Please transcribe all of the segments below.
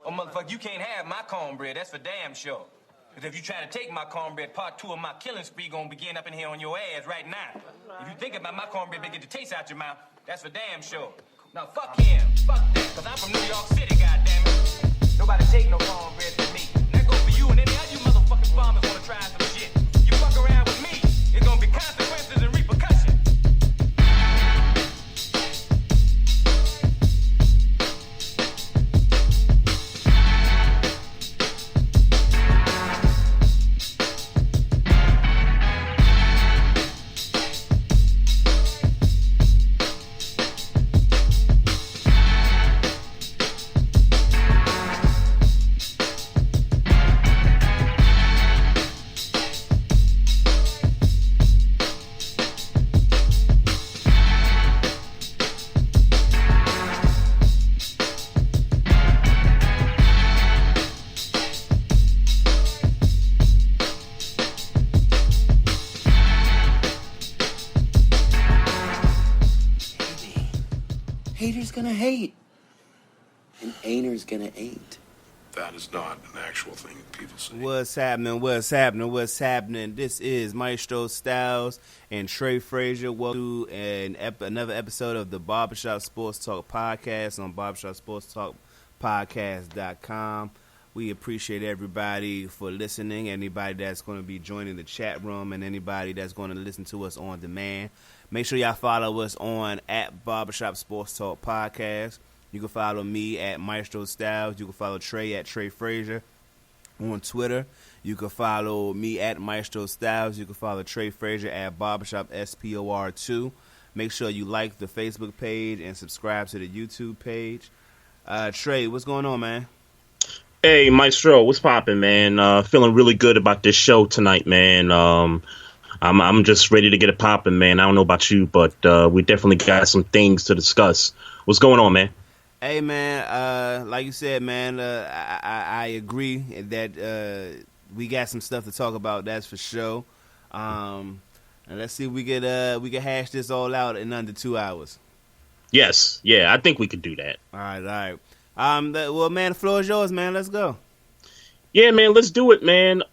Oh, motherfucker, you can't have my cornbread. That's for damn sure. Because if you try to take my cornbread, part 2 of my killing spree gonna begin up in here on your ass right now. If you think about my cornbread, get the taste out your mouth. That's for damn sure. Now, fuck him. Fuck that. Because I'm from New York City, goddammit. Nobody take no cornbread from me. That goes for you and any other you motherfucking farmers wanna try some shit. You fuck around with me, it's gonna be consequences and repercussions. Haters gonna hate, and ain'ters gonna ain't. That is not an actual thing people say. What's happening? What's happening? What's happening? This is Maestro Styles and Trey Frazier. Welcome to another episode of the Barbershop Sports Talk Podcast on barbershopsportstalkpodcast.com. We appreciate everybody for listening, anybody that's going to be joining the chat room, and anybody that's going to listen to us on demand. Make sure y'all follow us on at Barbershop Sports Talk Podcast. You can follow me at Maestro Styles. You can follow Trey at Trey Frazier on Twitter. You can follow me at Maestro Styles. You can follow Trey Frazier at Barbershop SPOR2. Make sure you like the Facebook page and subscribe to the YouTube page. Trey, what's going on, man? Hey, Maestro, what's poppin', man? Feeling really good about this show tonight, man. I'm just ready to get it popping, man. I don't know about you, but we definitely got some things to discuss. What's going on, man? Hey, man, like you said, man, I agree that we got some stuff to talk about, that's for sure. And let's see if we can hash this all out in under 2 hours. Yes, yeah, I think we could do that. All right. Well, man, the floor is yours, man. Let's go. Yeah, man, let's do it, man.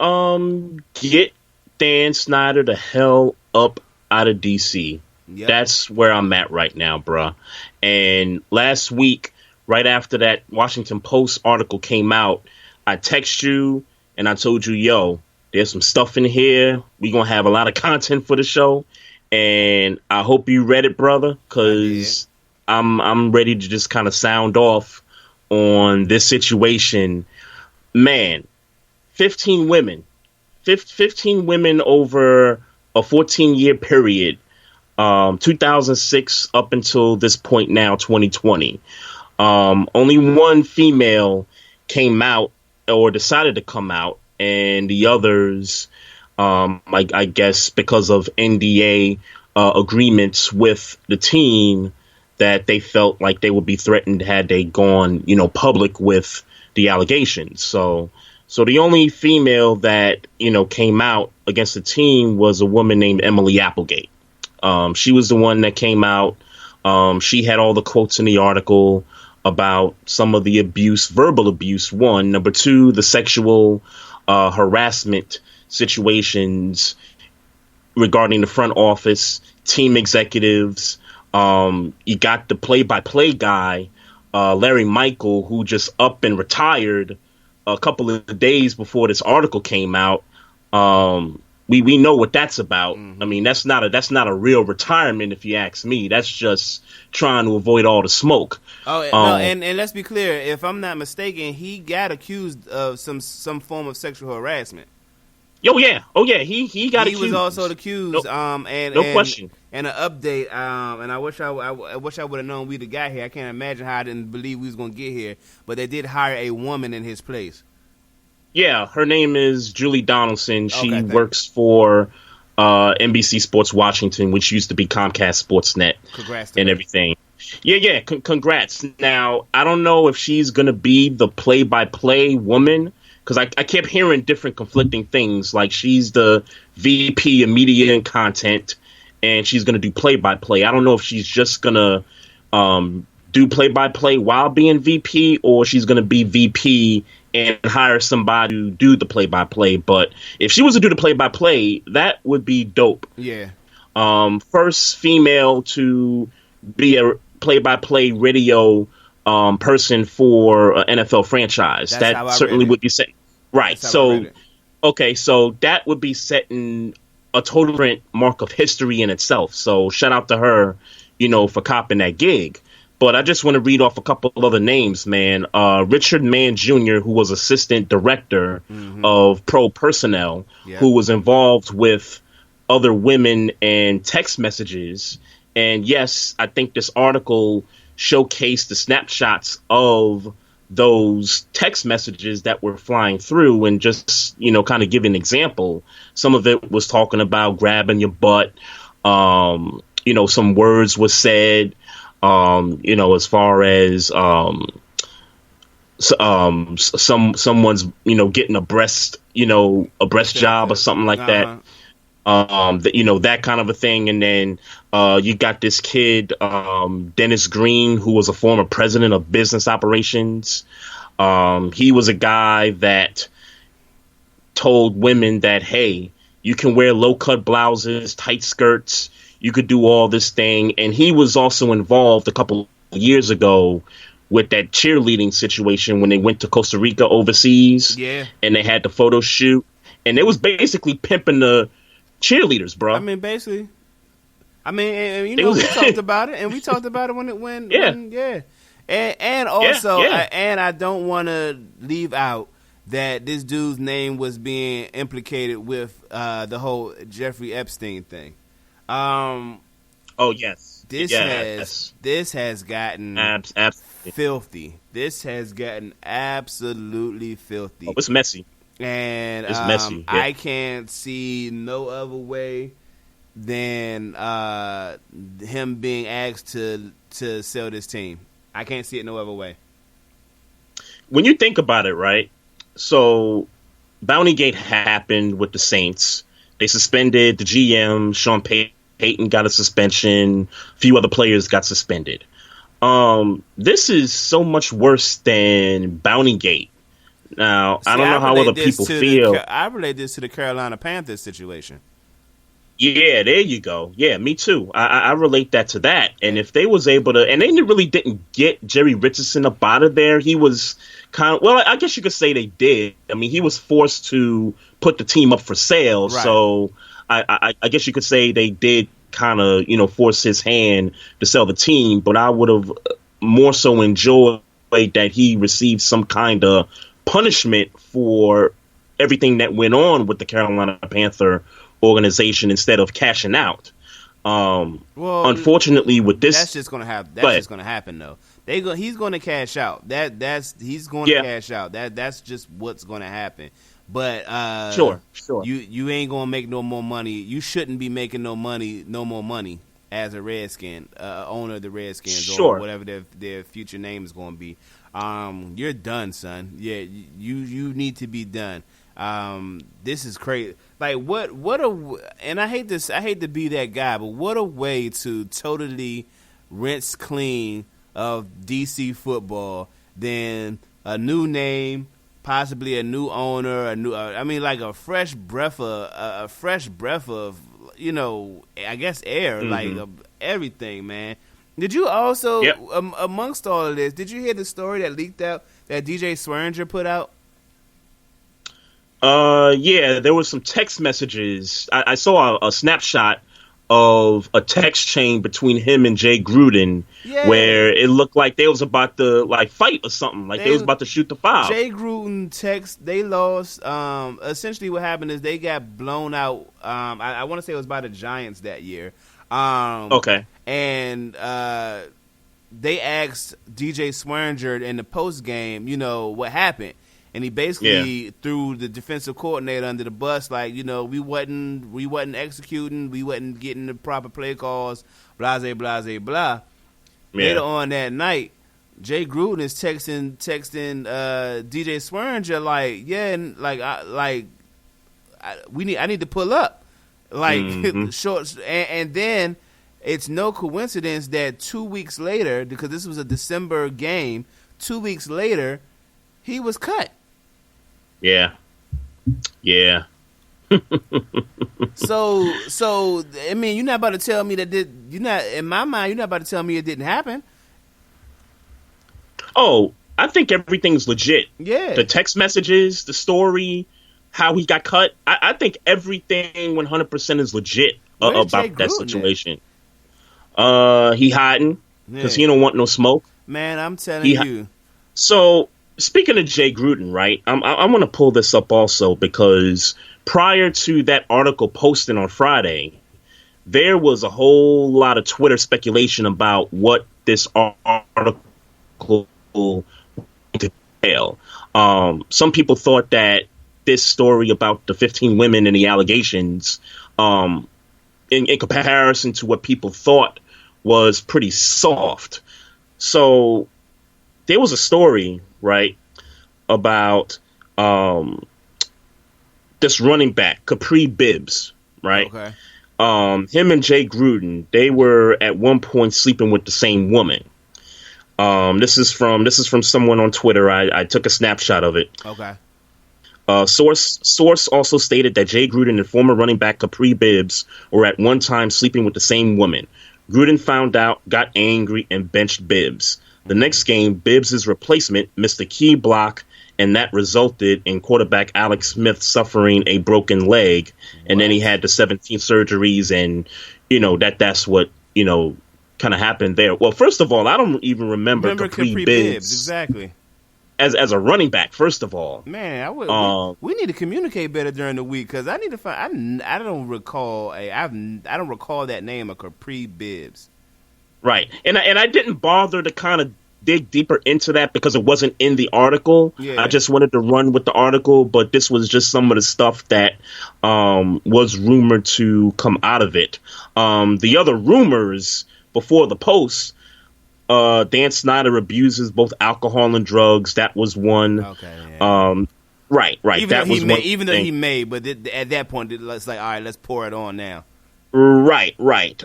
Get Dan Snyder the hell up out of D.C. Yep. That's where I'm at right now, bruh. And last week, right after that Washington Post article came out, I text you and I told you, yo, there's some stuff in here. We're going to have a lot of content for the show. And I hope you read it, brother, because I'm ready to just kind of sound off on this situation. Man, 15 women over a 14-year period, 2006 up until this point now, 2020. Only one female came out or decided to come out, and the others, I guess because of NDA agreements with the team, that they felt like they would be threatened had they gone, public with the allegations. So the only female that, came out against the team was a woman named Emily Applegate. She was the one that came out. She had all the quotes in the article about some of the abuse, verbal abuse, one. Number two, the sexual harassment situations regarding the front office, team executives. You got the play-by-play guy, Larry Michael, who just up and retired a couple of days before this article came out. We know what that's about. Mm-hmm. I mean, that's not a real retirement, if you ask me. That's just trying to avoid all the smoke. Oh, no, and let's be clear. If I'm not mistaken, he got accused of some form of sexual harassment. Oh yeah. He got accused. He was also accused. No question. And an update. And I wish I would have known we'd have got here. I can't imagine how I didn't believe we was gonna get here. But they did hire a woman in his place. Yeah, her name is Julie Donaldson. She works for NBC Sports Washington, which used to be Comcast Sportsnet. Congrats and everything. Yeah. Congrats. Now, I don't know if she's going to be the play-by-play woman, because I kept hearing different conflicting things. Like, she's the VP of Media and Content, and she's going to do play-by-play. I don't know if she's just going to do play-by-play while being VP, or she's going to be VP and hire somebody to do the play-by-play. But if she was to do the play-by-play, that would be dope. Yeah. First female to be a play-by-play radio person for an NFL franchise. That certainly would be set. Right. So, okay, so that would be setting a total different mark of history in itself. So shout out to her, for copping that gig. But I just want to read off a couple of other names, man. Richard Mann Jr., who was assistant director of pro personnel, who was involved with other women and text messages. And yes, I think this article showcased the snapshots of those text messages that were flying through, and just, kind of give an example. Some of it was talking about grabbing your butt. Some words were said, as far as someone's, getting a breast job or something like that. That kind of a thing. And then you got this kid, Dennis Green, who was a former president of business operations. He was a guy that told women that, hey, you can wear low-cut blouses, tight skirts, you could do all this thing. And he was also involved a couple of years ago with that cheerleading situation when they went to Costa Rica overseas. Yeah. And they had the photo shoot. And it was basically pimping the cheerleaders, bro. I mean, basically. I mean, we talked about it, and we talked about it when. And also, and I don't want to leave out that this dude's name was being implicated with the whole Jeffrey Epstein thing. Oh yes, this has gotten filthy. This has gotten absolutely filthy. Oh, it's messy. And it's messy. Yeah. I can't see no other way than him being asked to sell this team. I can't see it no other way. When you think about it, right? So Bountygate happened with the Saints. They suspended the GM. Sean Payton got a suspension. A few other players got suspended. This is so much worse than Bountygate. Now, I don't know how other people feel. I relate this to the Carolina Panthers situation. Yeah, there you go. Yeah, me too. I relate that to that. And if they was able to, and they really didn't get Jerry Richardson up out of there, he was kind of, well, I guess you could say they did. I mean, he was forced to put the team up for sale. Right. So I guess you could say they did kind of, force his hand to sell the team. But I would have more so enjoyed that he received some kind of punishment for everything that went on with the Carolina Panther organization instead of cashing out. Unfortunately, with this, that's just going to happen. That's just going to happen, though. He's going to cash out. He's going to cash out. That's just what's going to happen. But sure. You ain't going to make no more money. You shouldn't be making no more money as a Redskin, owner of the Redskins, or whatever their future name is going to be. You're done, son. Yeah, you need to be done. This is crazy. Like and I hate to be that guy, but what a way to totally rinse clean of DC football than a new name, possibly a new owner, like a fresh breath of I guess air, like everything, man. Did you also, amongst all of this, did you hear the story that leaked out that DJ Swearinger put out? Yeah, there was some text messages. I saw a snapshot of a text chain between him and Jay Gruden, where it looked like they was about to fight or something, they was about to shoot the foul. Jay Gruden text, they lost. Essentially, what happened is they got blown out. I want to say it was by the Giants that year. Okay, and they asked DJ Swearinger in the post game, what happened. And he basically threw the defensive coordinator under the bus, we wasn't executing, we wasn't getting the proper play calls, blah, blah, blah, blah. Later on that night, Jay Gruden is texting DJ Swearinger I need to pull up, shorts, and then it's no coincidence that 2 weeks later, because this was a December game, 2 weeks later, he was cut. Yeah. So I mean, you're not about to tell me that you're not, in my mind, you're not about to tell me it didn't happen. Oh, I think everything's legit. Yeah. The text messages, the story, how he got cut. I think everything 100% is legit about that situation. He hiding because he don't want no smoke. Man, I'm telling you. So speaking of Jay Gruden, right? I want to pull this up also because prior to that article posting on Friday, there was a whole lot of Twitter speculation about what this article entail. Some people thought that this story about the 15 women and the allegations, in comparison to what people thought, was pretty soft. So there was a story, right, about this running back, Capri Bibbs, right? Okay. Him and Jay Gruden, they were at one point sleeping with the same woman. This is from someone on Twitter. I took a snapshot of it. Okay. Source also stated that Jay Gruden and former running back Capri Bibbs were at one time sleeping with the same woman. Gruden found out, got angry, and benched Bibbs. The next game, Bibbs' replacement missed a key block, and that resulted in quarterback Alex Smith suffering a broken leg. And then he had the 17 surgeries, and that's what kind of happened there. Well, first of all, I don't even remember Capri Bibbs exactly as a running back. First of all, man, we need to communicate better during the week because I need to find. I don't recall I don't recall that name of Capri Bibbs. Right, and I didn't bother to kind of dig deeper into that because it wasn't in the article. Yeah. I just wanted to run with the article, but this was just some of the stuff that was rumored to come out of it. The other rumors before the post, Dan Snyder abuses both alcohol and drugs. That was one. Okay. Yeah. Right. Even though he may, but at that point, it's like, all right, let's pour it on now. Right. Snyder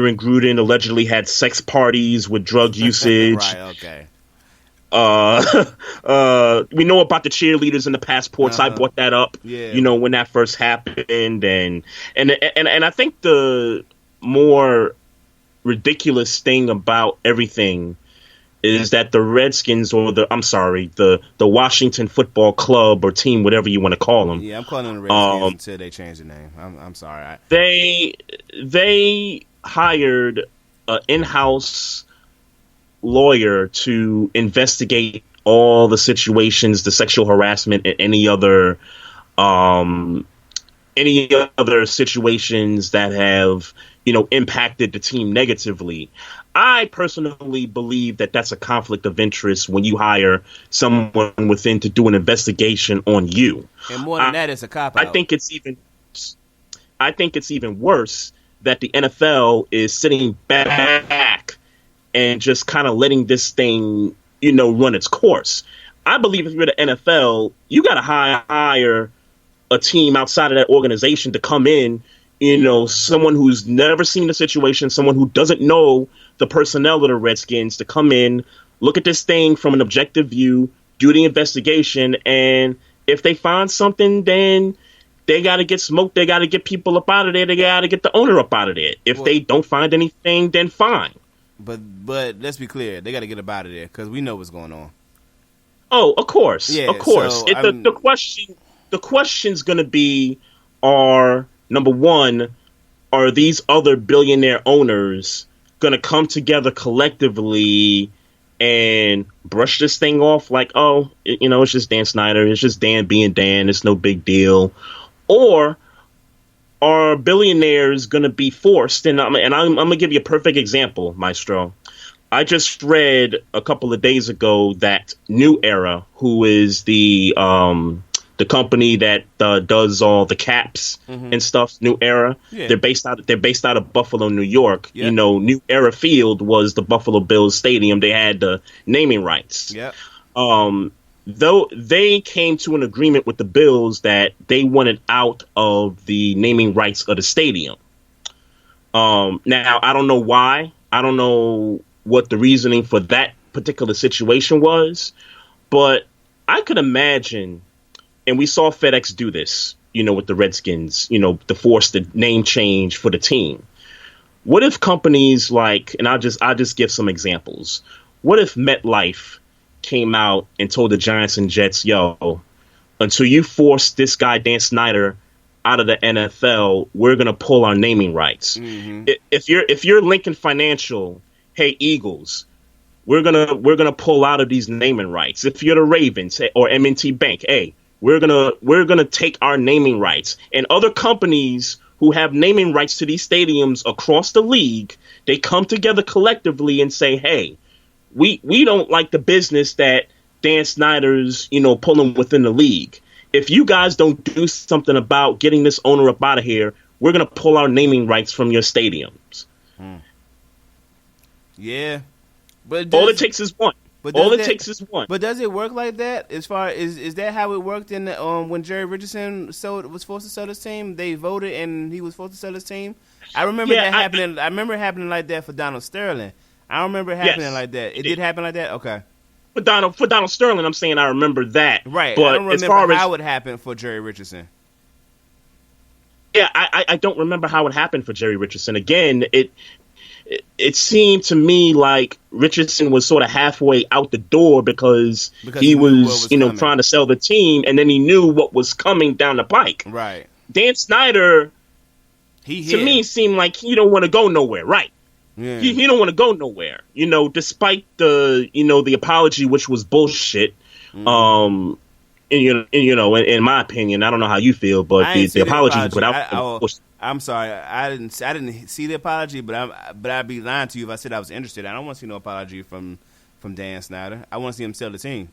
and Gruden allegedly had sex parties with drug usage. Right. Okay. We know about the cheerleaders and the passports. I brought that up. Yeah. When that first happened, and I think the more ridiculous thing about everything is that the Redskins, or the Washington Football Club or team, whatever you want to call them. Yeah, I'm calling them the Redskins until they change the name. I'm sorry. They hired an in-house lawyer to investigate all the situations, the sexual harassment, and any other situations that have impacted the team negatively. I personally believe that that's a conflict of interest when you hire someone within to do an investigation on you. And more than that, it's a cop-out. I think it's even worse that the NFL is sitting back and just kind of letting this thing, run its course. I believe if you're the NFL, you got to hire a team outside of that organization to come in, someone who's never seen the situation, someone who doesn't know the personnel of the Redskins, to come in, look at this thing from an objective view, do the investigation, and if they find something, then they got to get smoked. They got to get people up out of there. They got to get the owner up out of there. If they don't find anything, then fine. But let's be clear. They got to get up out of there because we know what's going on. Oh, of course. Yeah, of course. So, the question's going to be, number one, are these other billionaire owners going to come together collectively and brush this thing off like, it's just Dan Snyder. It's just Dan being Dan. It's no big deal. Or are billionaires going to be forced? And I'm going to give you a perfect example, Maestro. I just read a couple of days ago that New Era, who is the company that does all the caps and stuff, New Era. Yeah. They're based out of Buffalo, New York. Yep. New Era Field was the Buffalo Bills stadium. They had the naming rights. Yeah. Though they came to an agreement with the Bills that they wanted out of the naming rights of the stadium. Now I don't know why. I don't know what the reasoning for that particular situation was, but I could imagine, and we saw FedEx do this, with the Redskins, to force the name change for the team. What if companies like, and I'll just give some examples. What if MetLife came out and told the Giants and Jets, yo, until you force this guy Dan Snyder out of the NFL, we're gonna pull our naming rights. Mm-hmm. If you're Lincoln Financial, hey Eagles, we're gonna pull out of these naming rights. If you're the Ravens or M&T Bank, hey, we're gonna take our naming rights. And other companies who have naming rights to these stadiums across the league, they come together collectively and say, hey, we don't like the business that Dan Snyder's, pulling within the league. If you guys don't do something about getting this owner up out of here, we're going to pull our naming rights from your stadiums. Yeah. But all it takes is one. But does it work like that? As far is that how it worked in the, when Jerry Richardson was forced to sell his team? They voted and he was forced to sell his team. I remember that happening. I remember it happening like that for Donald Sterling. I don't remember it happening like that. It did happen like that. Okay. For Donald Sterling, I'm saying I remember that. Right. But I don't remember how it happened for Jerry Richardson. Yeah, I don't remember how it happened for Jerry Richardson. Again, it seemed to me like Richardson was sort of halfway out the door because he was trying to sell the team, and then he knew what was coming down the pike. Right. Dan Snyder, to me, seemed like he don't want to go nowhere. Right. Yeah. He don't want to go nowhere. Despite the apology, which was bullshit. Mm. In my opinion, I don't know how you feel, but the apology he put out. I'm sorry, I didn't see the apology, but I'd be lying to you if I said I was interested. I don't want to see no apology from Dan Snyder. I want to see him sell the team.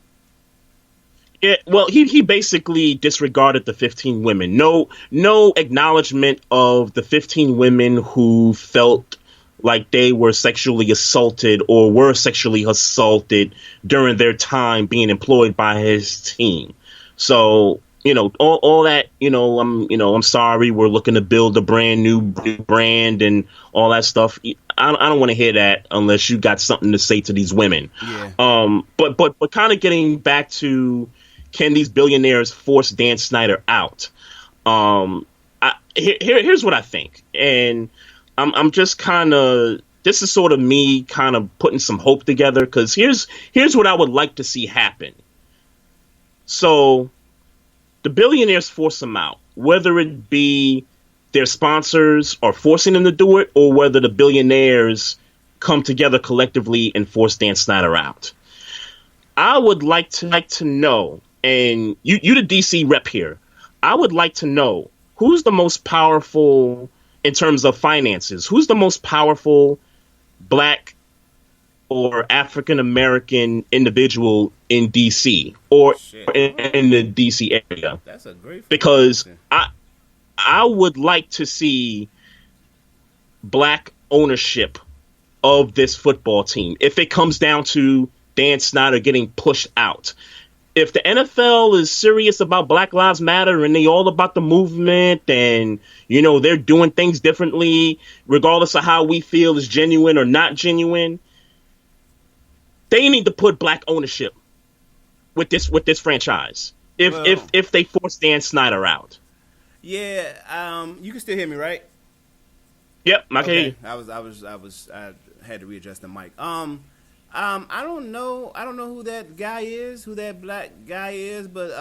Yeah, well, he basically disregarded the 15 women. No acknowledgement of the 15 women who felt like they were sexually assaulted or were sexually assaulted during their time being employed by his team. So, all that, I'm sorry, we're looking to build a brand new brand and all that stuff. I don't want to hear that unless you got something to say to these women. Yeah. But kind of getting back to, can these billionaires force Dan Snyder out? Here's what I think. And I'm just kind of, this is sort of me kind of putting some hope together, because here's what I would like to see happen. So the billionaires force him out, whether it be their sponsors are forcing them to do it, or whether the billionaires come together collectively and force Dan Snyder out. I would like to know, and you the DC rep here, I would like to know who's the most powerful in terms of finances. Who's the most powerful Black or African American individual in DC or in the DC area? That's a great, because I would like to see Black ownership of this football team if it comes down to Dan Snyder getting pushed out. If the NFL is serious about Black Lives Matter and they all about the movement and, they're doing things differently, regardless of how we feel is genuine or not genuine, they need to put Black ownership with this franchise. If they force Dan Snyder out. Yeah, you can still hear me, right? Yep, I can hear you. I had to readjust the mic. I don't know who that guy is, who that Black guy is, but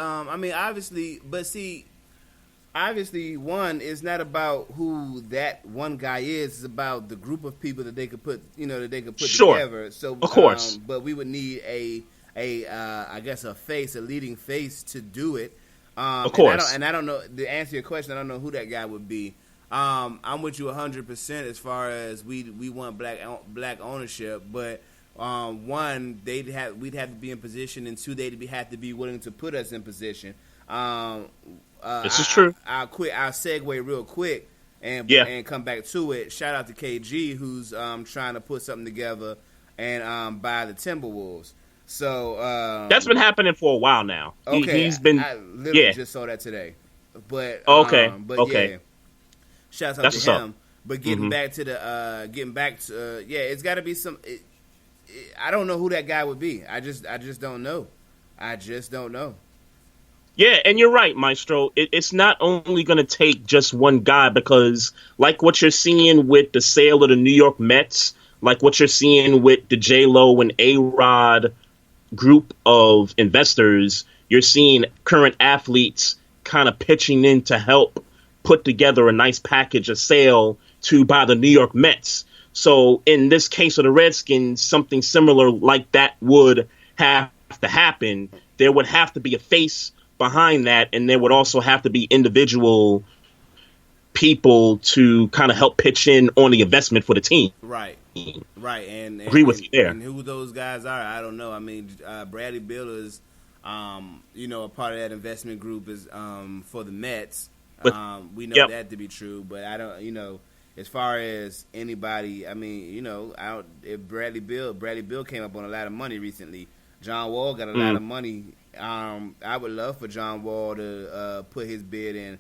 obviously one is not about who that one guy is. It's about the group of people that they could put, sure. together. So of course, but we would need a leading face to do it. Of course, and I don't know, to answer your question, I don't know who that guy would be. I'm with you 100% as far as we want black ownership, but one, we'd have to be in position, and two, they'd have to be willing to put us in position. This is true. I'll segue real quick and come back to it. Shout out to KG, who's trying to put something together and buy the Timberwolves. So that's been happening for a while now. Okay, he's been. I literally just saw that today. But okay. Yeah. Shouts out to him. But getting back to it's got to be some. I don't know who that guy would be. I just don't know. I just don't know. Yeah, and you're right, Maestro. It's not only going to take just one guy, because like what you're seeing with the sale of the New York Mets, like what you're seeing with the J-Lo and A-Rod group of investors, you're seeing current athletes kind of pitching in to help put together a nice package, a sale to buy the New York Mets. So in this case of the Redskins, something similar like that would have to happen. There would have to be a face behind that, and there would also have to be individual people to kind of help pitch in on the investment for the team. Right. And agree with you there. And who those guys are, I don't know. I mean, Bradley Beal is, a part of that investment group is for the Mets. We know that to be true, but I don't, as far as anybody, I mean, if Bradley Beal came up on a lot of money recently. John Wall got a lot of money. I would love for John Wall to put his bid in.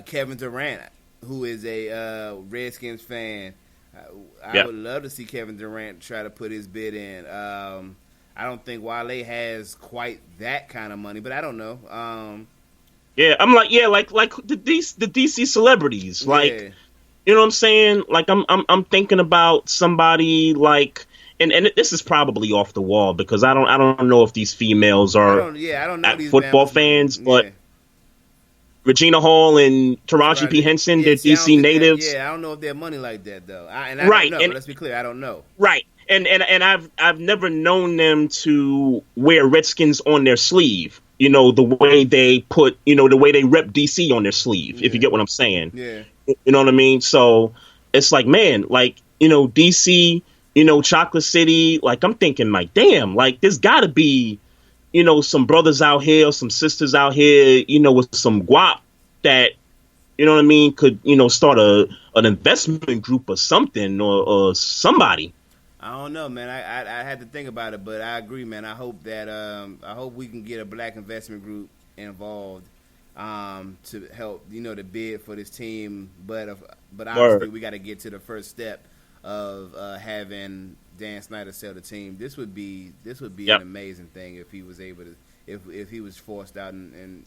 Kevin Durant, who is a Redskins fan, I would love to see Kevin Durant try to put his bid in. I don't think Wale has quite that kind of money, but I don't know. I'm like the DC celebrities, like you know what I'm saying? Like I'm thinking about somebody like. And this is probably off the wall because I don't know if these females are I don't know these football fans, but Regina Hall and Taraji P. Henson, they're DC natives. I don't know if they're money like that though. I right, don't know. and let's be clear, I don't know. Right, and I've never known them to wear Redskins on their sleeve. The way they put, the way they rep DC on their sleeve. If you get what I'm saying. Yeah. You know what I mean? So it's like, man, like DC. Chocolate City, like I'm thinking like, damn, like there's gotta be, some brothers out here, some sisters out here, with some guap that, you know what I mean, could, start an investment group or something or somebody. I don't know, man. I had to think about it, but I agree, man. I hope that I hope we can get a black investment group involved to help, to bid for this team. But obviously we got to get to the first step of having Dan Snyder sell the team. This would be an amazing thing if he was able to, if he was forced out and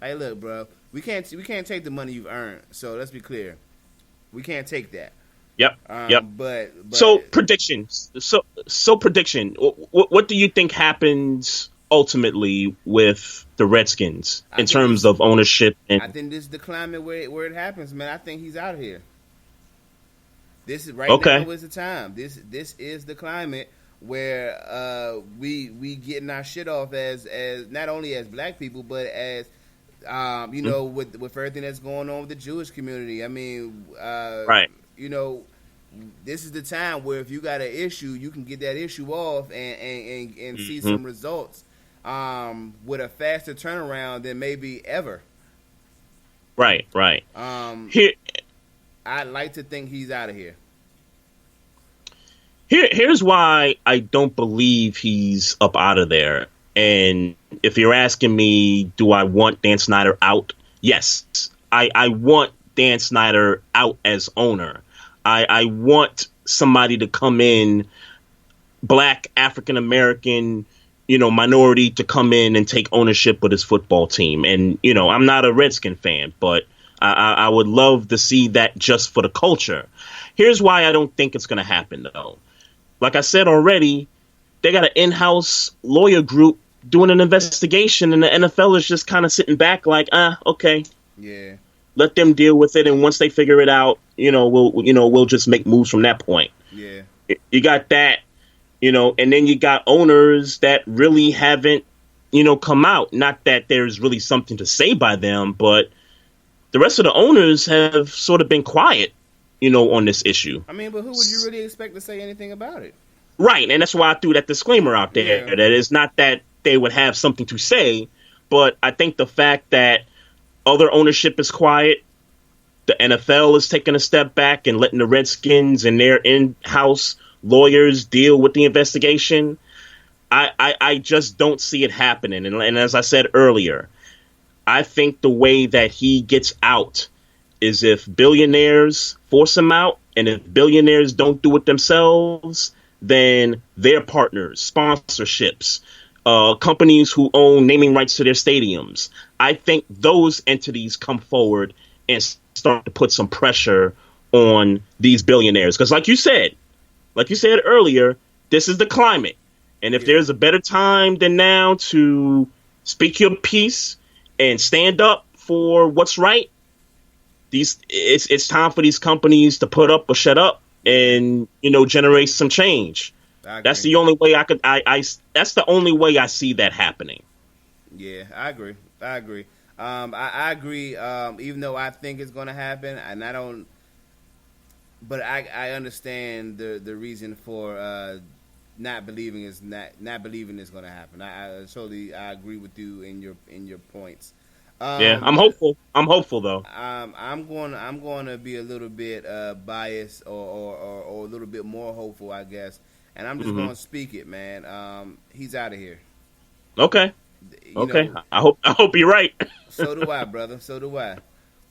hey, look, bro, we can't take the money you've earned. So let's be clear, we can't take that. But so predictions. So prediction. What do you think happens ultimately with the Redskins in terms of ownership? And I think this is the climate where it happens, man. I think he's out of here. This is now is the time. This is the climate where we getting our shit off as not only as black people, but as with everything that's going on with the Jewish community. I mean, this is the time where if you got an issue, you can get that issue off and see some results with a faster turnaround than maybe ever. Right. Here. I'd like to think he's out of here. Here's why I don't believe he's up out of there. And if you're asking me, do I want Dan Snyder out? Yes. I want Dan Snyder out as owner. I want somebody to come in, black, African-American, minority, to come in and take ownership of this football team. And, I'm not a Redskin fan, but I would love to see that just for the culture. Here's why I don't think it's going to happen, though. Like I said already, they got an in-house lawyer group doing an investigation, and the NFL is just kind of sitting back like, okay. Yeah. Let them deal with it, and once they figure it out, we'll just make moves from that point. Yeah. You got that, and then you got owners that really haven't, come out. Not that there's really something to say by them, but the rest of the owners have sort of been quiet, on this issue. I mean, but who would you really expect to say anything about it? Right, and that's why I threw that disclaimer out there. Yeah. That it's not that they would have something to say, but I think the fact that other ownership is quiet, the NFL is taking a step back and letting the Redskins and their in-house lawyers deal with the investigation, I just don't see it happening. And as I said earlier, I think the way that he gets out is if billionaires force them out, and if billionaires don't do it themselves, then their partners, sponsorships, companies who own naming rights to their stadiums, I think those entities come forward and start to put some pressure on these billionaires. Because like you said earlier, this is the climate. And if there's a better time than now to speak your piece and stand up for what's right, it's time for these companies to put up or shut up and, generate some change. That's the only way that's the only way I see that happening. Yeah, I agree. I agree. Even though I think it's going to happen, and I don't, but I understand the reason for not believing it's going to happen. I totally agree with you in your points. I'm hopeful. I'm hopeful though. I'm going to be a little bit biased or a little bit more hopeful, I guess. And I'm just going to speak it, man. He's out of here. Okay. I hope you're right. So do I, brother. So do I.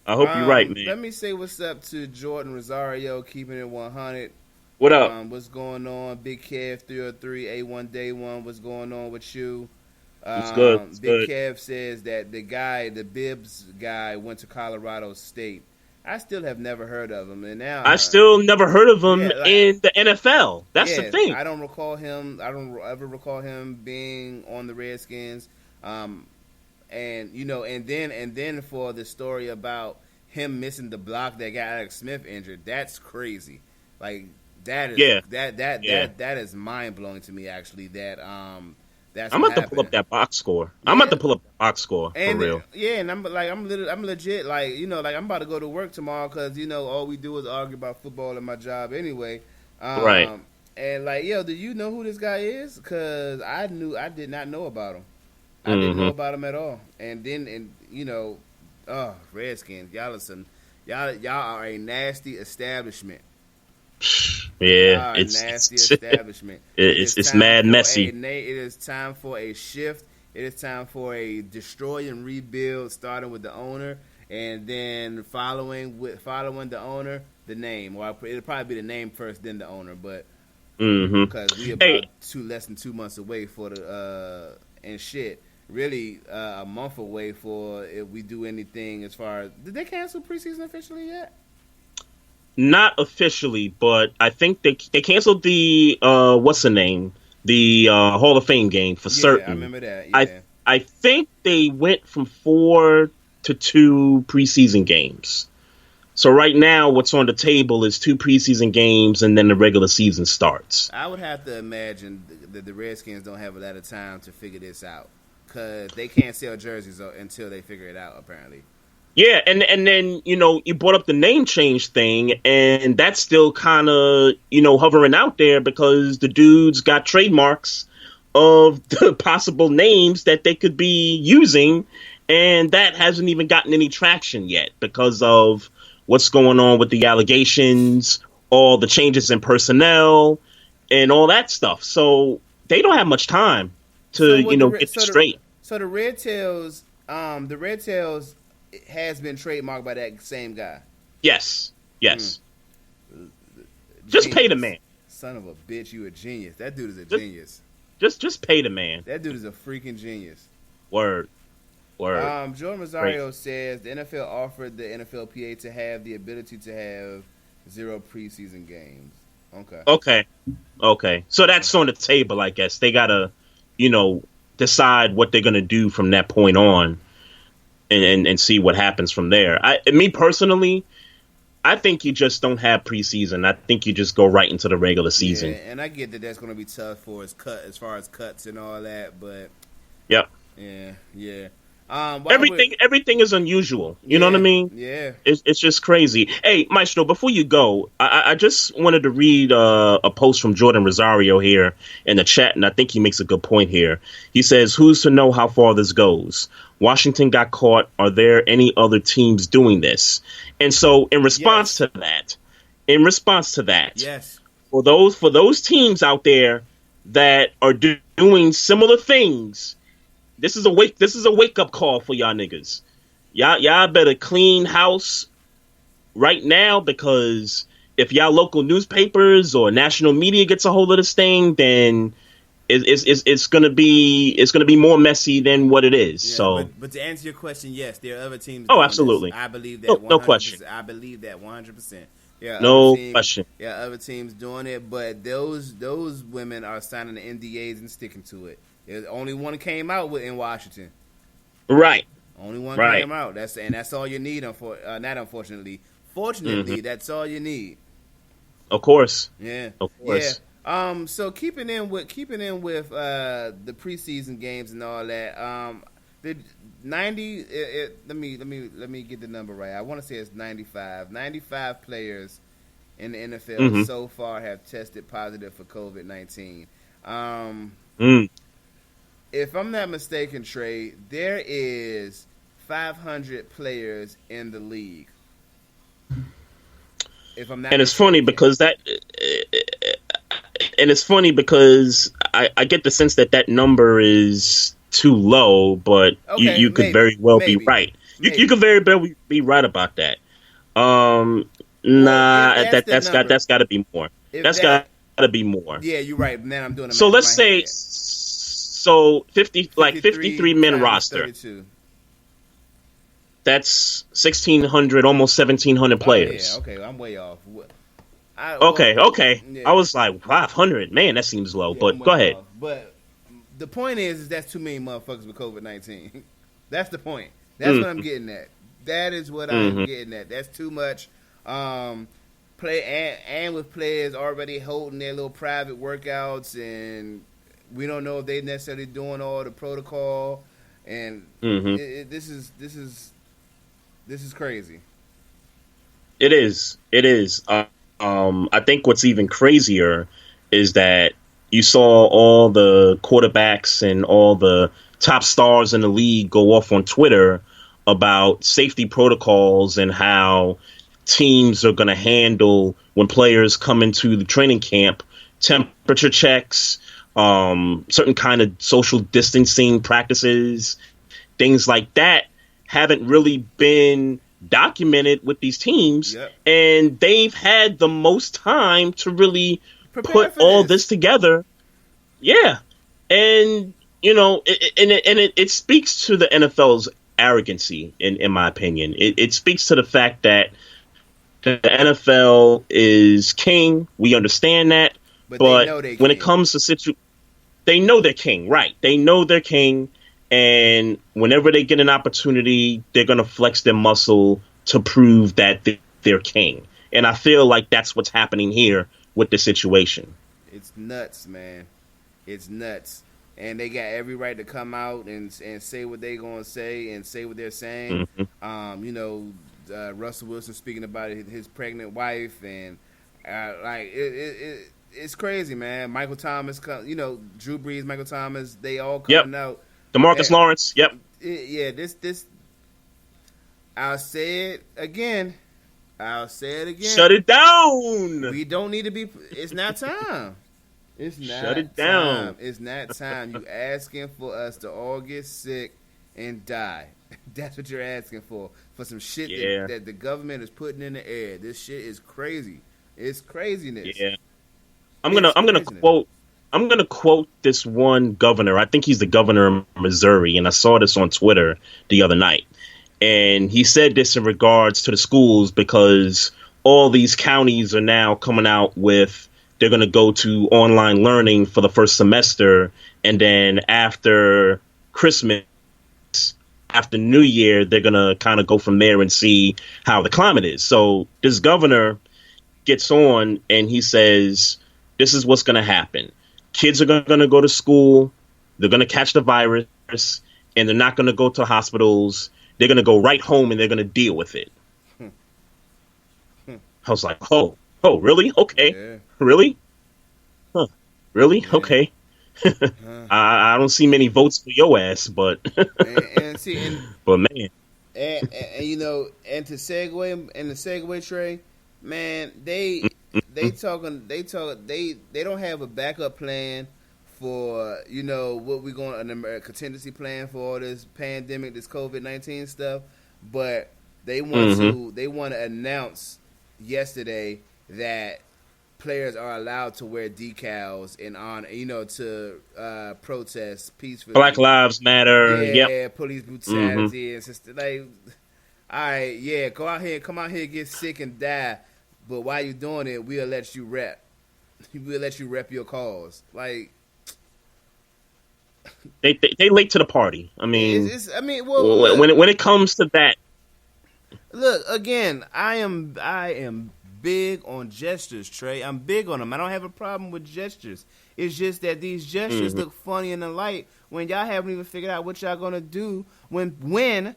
I hope you're right, man. Let me say what's up to Jordan Rosario, keeping it 100. What up? What's going on? Big Kev 303 A1 Day 1. What's going on with you? It's good. Big Kev says that the Bibbs guy, went to Colorado State. I still have never heard of him, and now I still never heard of him in the NFL. That's the thing. I don't ever recall him being on the Redskins. And then for the story about him missing the block that got Alex Smith injured, that's crazy. Like that is that is mind blowing to me. Actually, that's I'm about to pull up that box score. Yeah. I'm about to pull up the box score for real. Yeah, and I'm legit. Like I'm about to go to work tomorrow because all we do is argue about football at my job anyway. Right. And do you know who this guy is? Because I did not know about him. I didn't know about him at all. And then Redskins, y'all are a nasty establishment. Yeah, it's nasty establishment. It's mad messy. It is time for a shift. It is time for a destroy and rebuild, starting with the owner, and then following the owner, the name. Or it'll probably be the name first, then the owner. But because we about less than 2 months away for the and shit. Really, a month away for if we do anything as far as... Did they cancel preseason officially yet? Not officially, but I think they canceled the what's the name? The Hall of Fame game for certain. I remember that. Yeah. I think they went from 4 to 2 preseason games. So right now, what's on the table is 2 preseason games, and then the regular season starts. I would have to imagine that the Redskins don't have a lot of time to figure this out because they can't sell jerseys until they figure it out, apparently. Yeah, and then, you brought up the name change thing, and that's still kind of, hovering out there because the dudes got trademarks of the possible names that they could be using, and that hasn't even gotten any traction yet because of what's going on with the allegations, all the changes in personnel, and all that stuff. So they don't have much time to, get straight. So the Red Tails has been trademarked by that same guy. Yes. Just pay the man. Son of a bitch, you a genius. That dude is a genius. Just pay the man. That dude is a freaking genius. Word. Jordan Rosario says the NFL offered the NFLPA to have the ability to have 0 preseason games. Okay. So that's on the table, I guess. They gotta, decide what they're gonna do from that point on. And see what happens from there. Me personally, I think you just don't have preseason. I think you just go right into the regular season. Yeah, and I get that that's going to be tough for as far as cuts and all that, but yep. Yeah. Everything is unusual. You know what I mean? Yeah. It's just crazy. Hey, Maestro, before you go, I just wanted to read a post from Jordan Rosario here in the chat, and I think he makes a good point here. He says, "Who's to know how far this goes? Washington got caught. Are there any other teams doing this?" And so, in response to that, yes, for those teams out there that are doing similar things. This is a wake up call for y'all niggas. Y'all better clean house right now, because if y'all local newspapers or national media gets a hold of this thing, then it's gonna be more messy than what it is. Yeah, So, but to answer your question, yes, there are other teams. oh, Doing absolutely, this. I believe that no, 100%. no question, I believe that 100%. Yeah, no question. Yeah, other teams doing it, but those women are signing the NDAs and sticking to it. There's only one came out in Washington. Right. Only one Right. came out. That's all you need. Not unfortunately. Fortunately, that's all you need. Of course. Yeah. Of course. Yeah. So keeping in with the preseason games and all that. The 90. Let me get the number right. I want to say it's 95. 95 players in the NFL so far have tested positive for COVID-19. If I'm not mistaken, Trey, there is 500 players in the league. If I'm not And it's mistaken. funny because I get the sense that number is too low, but Okay, you could maybe, very well maybe, be right. maybe. You could very well be right about that. Nah, if that's the number, that's got to be more. if That's that- got to be more. Yeah, you're right. Man, I'm doing the So math let's in my say, head. so 53 men times roster. 32. That's 1,600, almost 1,700 players. Oh, yeah, okay, I'm way off. Okay. Yeah. I was like 500. Man, that seems low. Yeah, but I'm go way ahead. off. But the point is that's too many motherfuckers with COVID-19. That's the point. That's what I'm getting at. That is what I'm getting at. That's too much. And with players already holding their little private workouts, and we don't know if they necessarily doing all the protocol. And this is crazy. It is. I think what's even crazier is that you saw all the quarterbacks and all the top stars in the league go off on Twitter about safety protocols and how teams are going to handle when players come into the training camp, temperature checks, certain kind of social distancing practices, things like that haven't really been documented with these teams. Yep. And they've had the most time to really Prepare put for all this. this together. Yeah. And, it speaks to the NFL's arrogancy, in my opinion. It speaks to the fact that the NFL is king. We understand that. But But they know they when it king. comes to they know they're king, right? They know they're king. And whenever they get an opportunity, they're going to flex their muscle to prove that they're king. And I feel like that's what's happening here with the situation. It's nuts, man. It's nuts. And they got every right to come out and say what they're going to say and say what they're saying. Russell Wilson speaking about his pregnant wife. And, it's crazy, man. Michael Thomas, Drew Brees, Michael Thomas, they all coming out. DeMarcus Lawrence, yep. This. I'll say it again. Shut it down. We don't need to be. It's not time. It's not Shut it down. time. It's not time. You asking for us to all get sick and die. That's what you're asking for some shit that the government is putting in the air. This shit is crazy. It's craziness. Yeah. I'm gonna quote this one governor. I think he's the governor of Missouri, and I saw this on Twitter the other night. And he said this in regards to the schools because all these counties are now coming out with they're going to go to online learning for the first semester. And then after Christmas, after New Year, they're going to kind of go from there and see how the climate is. So this governor gets on and he says, this is what's going to happen. Kids are going to go to school. They're going to catch the virus and they're not going to go to hospitals. They're going to go right home and they're going to deal with it. I was like, oh, really? Okay. Yeah. Really? Huh. Really? Yeah. Okay. I don't see many votes for your ass, but but man. And to segue Trey, man, they don't have a backup plan for what we're going a contingency plan for all this pandemic, this COVID-19 stuff. But they want to announce yesterday that players are allowed to wear decals in honor, to protest peacefully. Black Lives Matter. Yeah, police brutality and sister. Like, all right, yeah, come out here, get sick and die. But while you doing it, we'll let you rep. We'll let you rep your cause. Like, they late to the party. I mean, well, when it comes to that, look again. I am big on gestures, Trey. I'm big on them. I don't have a problem with gestures. It's just that these gestures look funny in the light when y'all haven't even figured out what y'all gonna do when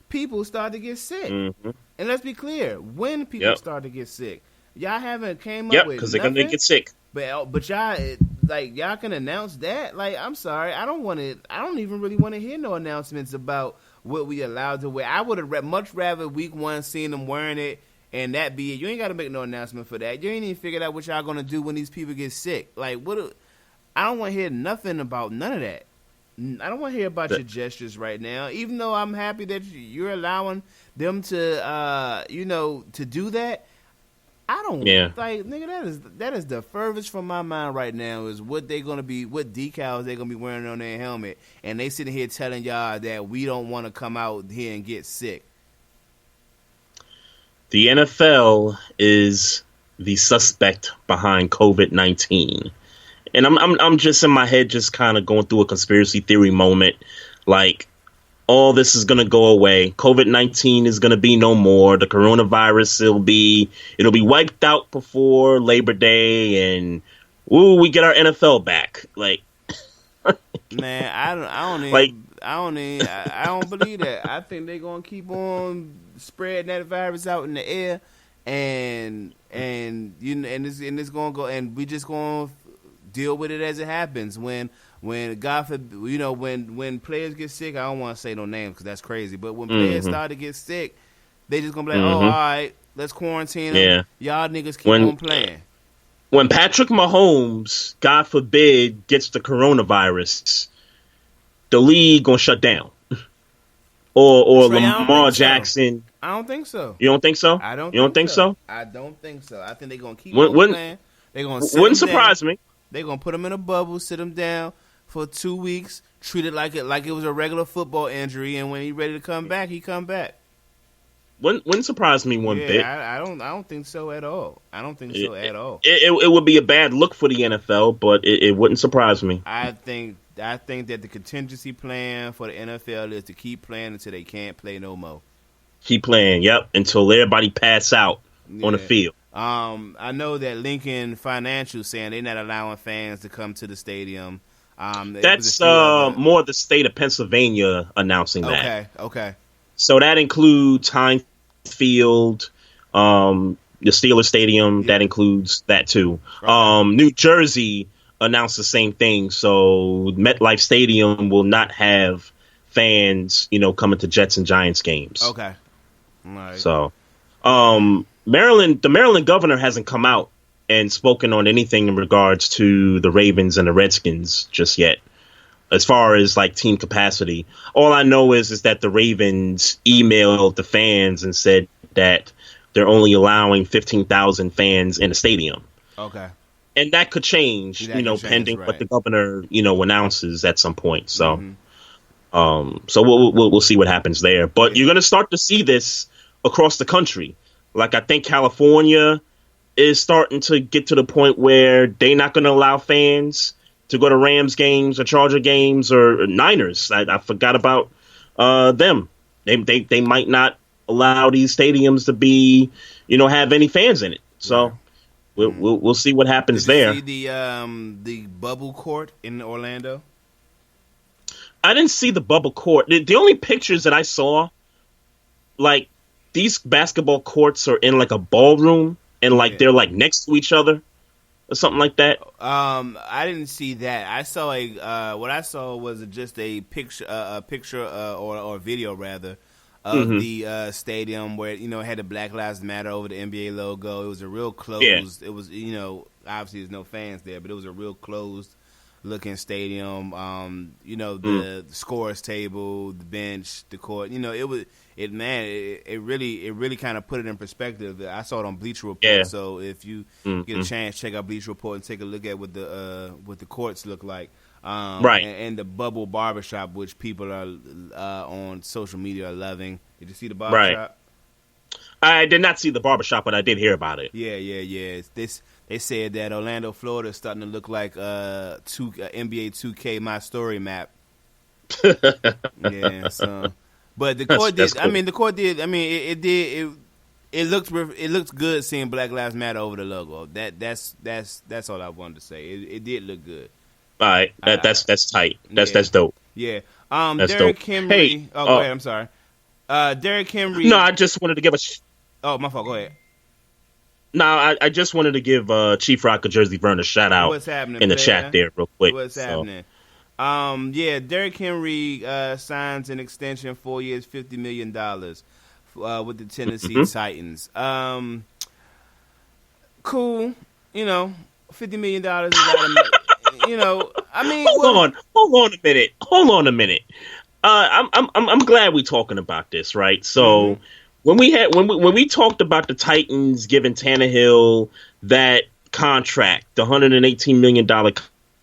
people start to get sick. And let's be clear, when people start to get sick, y'all haven't came up with because they're gonna get sick. But y'all can announce that. Like, I'm sorry, I don't even really want to hear no announcements about what we allowed to wear. I would have much rather week 1 seen them wearing it and that be it. You ain't got to make no announcement for that. You ain't even figured out what y'all gonna do when these people get sick. Like, I don't want to hear nothing about none of that. I don't want to hear about your gestures right now, even though I'm happy that you're allowing them to, to do that. I don't like, nigga. That is the furthest from my mind right now. Is what decals they're gonna be wearing on their helmet, and they sitting here telling y'all that we don't want to come out here and get sick. The NFL is the suspect behind COVID-19. And I'm just in my head, just kind of going through a conspiracy theory moment. Like, all this is going to go away. COVID-19 is going to be no more. The coronavirus, it'll be wiped out before Labor Day. And, we get our NFL back. Like, man, I don't believe that. I think they're going to keep on spreading that virus out in the air. And it's going to go, and we just going to deal with it as it happens. When God forbid, when players get sick, I don't want to say no names because that's crazy. But when players start to get sick, they just gonna be like, all right, let's quarantine them. Y'all niggas keep on playing. When Patrick Mahomes, God forbid, gets the coronavirus, the league gonna shut down. Or Trey, Lamar Jackson. I don't think so. You don't think so? I don't. You don't think so? I don't think so. I think they're gonna keep on playing. They're gonna. Wouldn't surprise me. They're going to put him in a bubble, sit him down for 2 weeks, treat it like it was a regular football injury, and when he's ready to come back, he come back. Wouldn't surprise me one bit. I don't think so at all. I don't think so at all. It would be a bad look for the NFL, but it wouldn't surprise me. I think that the contingency plan for the NFL is to keep playing until they can't play no more. Keep playing, until everybody pass out on the field. I know that Lincoln Financial saying they're not allowing fans to come to the stadium. That's more the state of Pennsylvania announcing that. Okay. So that includes Heinz Field, the Steelers Stadium. Yeah. That includes that too. Right. New Jersey announced the same thing. So MetLife Stadium will not have fans, coming to Jets and Giants games. Okay. All right. So, the Maryland governor hasn't come out and spoken on anything in regards to the Ravens and the Redskins just yet. As far as like team capacity, all I know is that the Ravens emailed the fans and said that they're only allowing 15,000 fans in the stadium. Okay. And that could change, pending what the governor, announces at some point. So, so we'll see what happens there. But you're going to start to see this across the country. Like, I think California is starting to get to the point where they're not going to allow fans to go to Rams games or Charger games or Niners. I forgot about them. They might not allow these stadiums to be, have any fans in it. So we'll see what happens there. Did you see the bubble court in Orlando? I didn't see the bubble court. The only pictures that I saw, like, these basketball courts are in like a ballroom and like they're like next to each other or something like that. I didn't see that. I saw what I saw was just a picture, or video rather of the stadium where it had the Black Lives Matter over the NBA logo. It was a real closed. It was obviously there's no fans there, but it was a real closed looking stadium. The scores table, the bench, the court. It really kind of put it in perspective. I saw it on Bleacher Report. Yeah. So if you get a chance, check out Bleacher Report and take a look at what the courts look like. Right. And the bubble barbershop, which people are on social media are loving. Did you see the barbershop? Right. I did not see the barbershop, but I did hear about it. Yeah. They said that Orlando, Florida is starting to look like NBA 2K My Story map. Yeah, so... But the court did. Cool. I mean, the court did. I mean, it did. It looked good seeing Black Lives Matter over the logo. That's all I wanted to say. It did look good. All right, that's tight. That's dope. Yeah. That's Derrick dope. Henry. Hey, go ahead. I'm sorry. Derrick Henry. No, I just wanted to give a. Oh, my fault. Go ahead. No, I just wanted to give Chief Rock of Jersey Vern a shout out What's happening in the chat there, real quick. What's happening? Derrick Henry signs an extension, 4 years, $50 million with the Tennessee Titans. Cool, $50 million is a lot of, I mean, hold on a minute. I'm glad we're talking about this, right? So when we talked about the Titans giving Tannehill that contract, the $118 million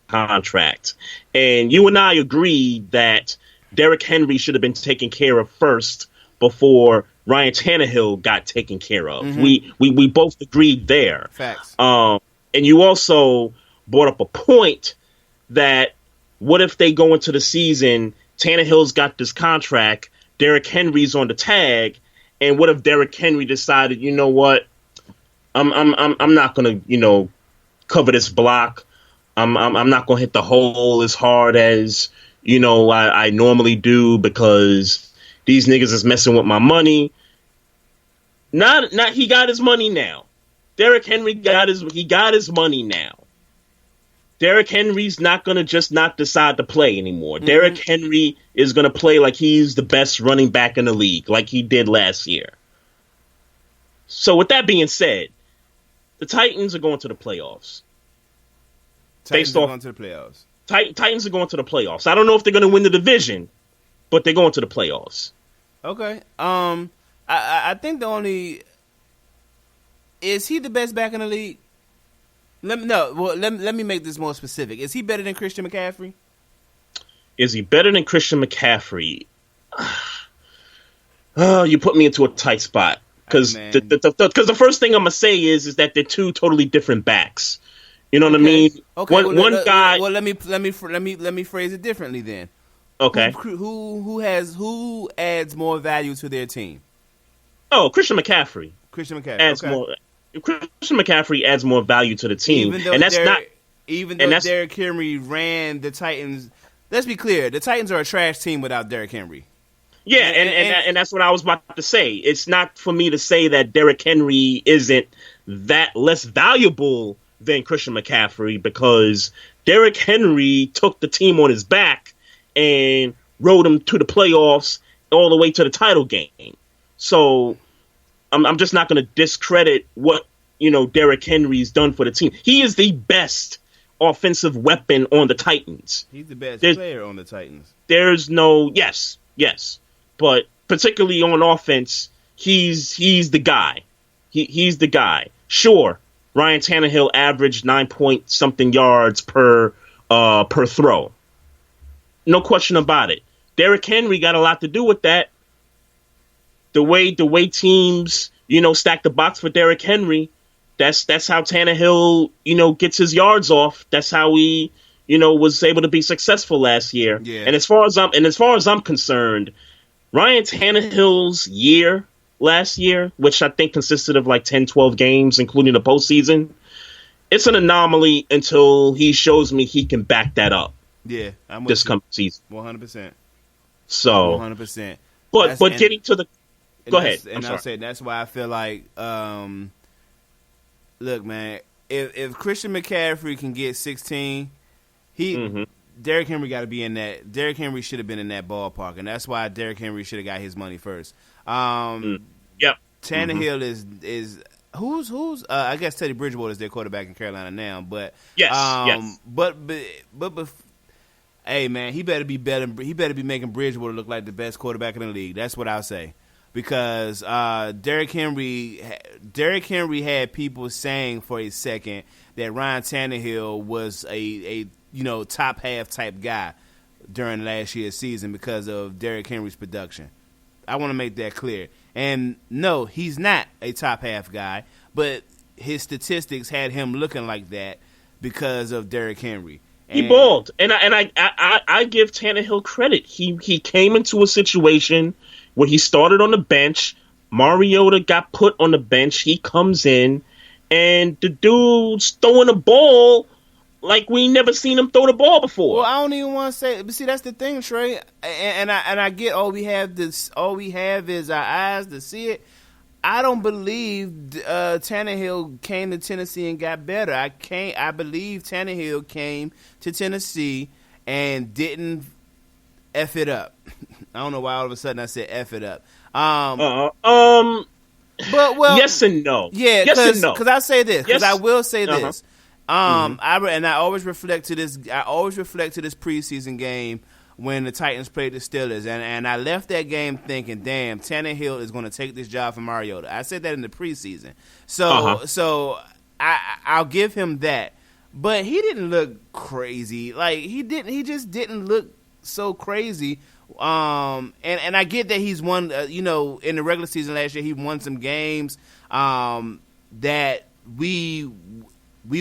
contract, and you and I agreed that Derrick Henry should have been taken care of first before Ryan Tannehill got taken care of. We both agreed there. Facts. And you also brought up a point that what if they go into the season, Tannehill's got this contract, Derrick Henry's on the tag, and what if Derrick Henry decided, you know what, I'm not gonna cover this block. I'm not gonna hit the hole as hard as I normally do because these niggas is messing with my money. Not he got his money now. Derrick Henry got his money now. Derrick Henry's not gonna just not decide to play anymore. Derrick Henry is gonna play like he's the best running back in the league, like he did last year. So with that being said, the Titans are going to the playoffs. Titans are going to the playoffs. Titans are going to the playoffs. I don't know if they're going to win the division, but they're going to the playoffs. Okay. I think the only is he the best back in the league? Let me make this more specific. Is he better than Christian McCaffrey? Is he better than Christian McCaffrey? Oh, you put me into a tight spot because the first thing I'm gonna say is that they're two totally different backs. You know what I mean? Okay. One guy. Well, let me phrase it differently then. Okay. Who adds more value to their team? Oh, Christian McCaffrey. Christian McCaffrey adds more value to the team, even though Derrick Henry ran the Titans. Let's be clear: the Titans are a trash team without Derrick Henry. Yeah, and that's what I was about to say. It's not for me to say that Derrick Henry isn't that less valuable than Christian McCaffrey because Derrick Henry took the team on his back and rode him to the playoffs all the way to the title game. So I'm just not going to discredit what Derrick Henry's done for the team. He is the best offensive weapon on the Titans. He's the best player on the Titans. There's no yes, but particularly on offense, he's the guy. He's the guy. Sure, Ryan Tannehill averaged 9-point-something yards per throw. No question about it. Derrick Henry got a lot to do with that. The way teams, stack the box for Derrick Henry, that's how Tannehill, gets his yards off. That's how he, was able to be successful last year. Yeah. And as far as I'm concerned, Ryan Tannehill's year last year, which I think consisted of like 10, 12 games, including the postseason, it's an anomaly until he shows me he can back that up. Yeah, I'm with this you. coming season. 100%. So 100%. But getting to the go ahead. I'll say that's why I feel like look, man, if Christian McCaffrey can get 16, Derrick Henry got to be in that. Derrick Henry should have been in that ballpark, and that's why Derrick Henry should have got his money first. Yep. Tannehill is who's I guess Teddy Bridgewater is their quarterback in Carolina now, but yes. But hey man, he better be better. He better be making Bridgewater look like the best quarterback in the league. That's what I'll say. Because Derrick Henry had people saying for a second that Ryan Tannehill was a top half type guy during last year's season because of Derrick Henry's production. I want to make that clear. And no, he's not a top half guy, but his statistics had him looking like that because of Derrick Henry. He balled, and I give Tannehill credit. He came into a situation where he started on the bench. Mariota got put on the bench. He comes in, and the dude's throwing the ball like we never seen him throw the ball before. Well, I don't even want to say, but see, that's the thing, Trey. And I get all we have is our eyes to see it. I don't believe Tannehill came to Tennessee and got better. I believe Tannehill came to Tennessee and didn't F it up. I don't know why all of a sudden I said F it up. But yes and no. Yeah, yes and no. Because I say this. Because I will say this. Mm-hmm. I always reflect to this. I always reflect to this preseason game when the Titans played the Steelers, and I left that game thinking, "Damn, Tannehill is going to take this job from Mariota." I said that in the preseason, so I'll give him that. But he didn't look crazy. Like he just didn't look so crazy. And I get that he's won. In the regular season last year, he won some games that we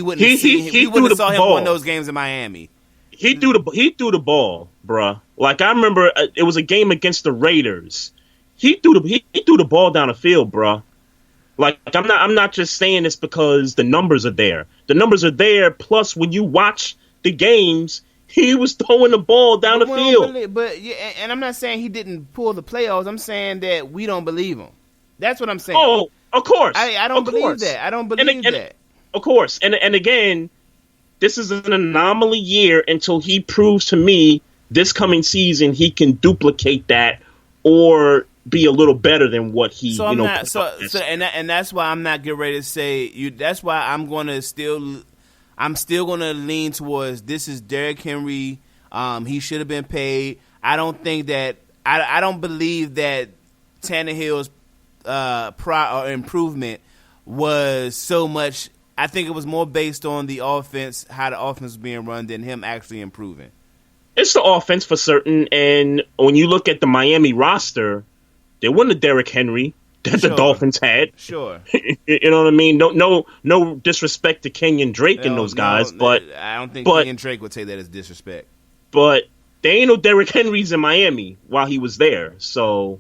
wouldn't see. We wouldn't have saw him win those games in Miami. He threw the ball, bruh. Like I remember, it was a game against the Raiders. He threw the ball down the field, bruh. Like I'm not just saying this because the numbers are there. The numbers are there. Plus, when you watch the games, he was throwing the ball down the field. But yeah, and I'm not saying he didn't pull the playoffs. I'm saying that we don't believe him. That's what I'm saying. Oh, of course. I don't believe that. I don't believe that. Of course. And again, this is an anomaly year until he proves to me this coming season he can duplicate that or be a little better than what he. So and that's why I'm not getting ready to say you. That's why I'm still gonna lean towards this is Derrick Henry. He should have been paid. I don't think that I don't believe that Tannehill's improvement was so much. I think it was more based on the offense, how the offense was being run, than him actually improving. It's the offense for certain, and when you look at the Miami roster, there wasn't a Derrick Henry that the Dolphins had. Sure. You know what I mean? No disrespect to Kenyon Drake and those guys, but I don't think Kenyon Drake would take that as disrespect. But there ain't no Derrick Henrys in Miami while he was there. So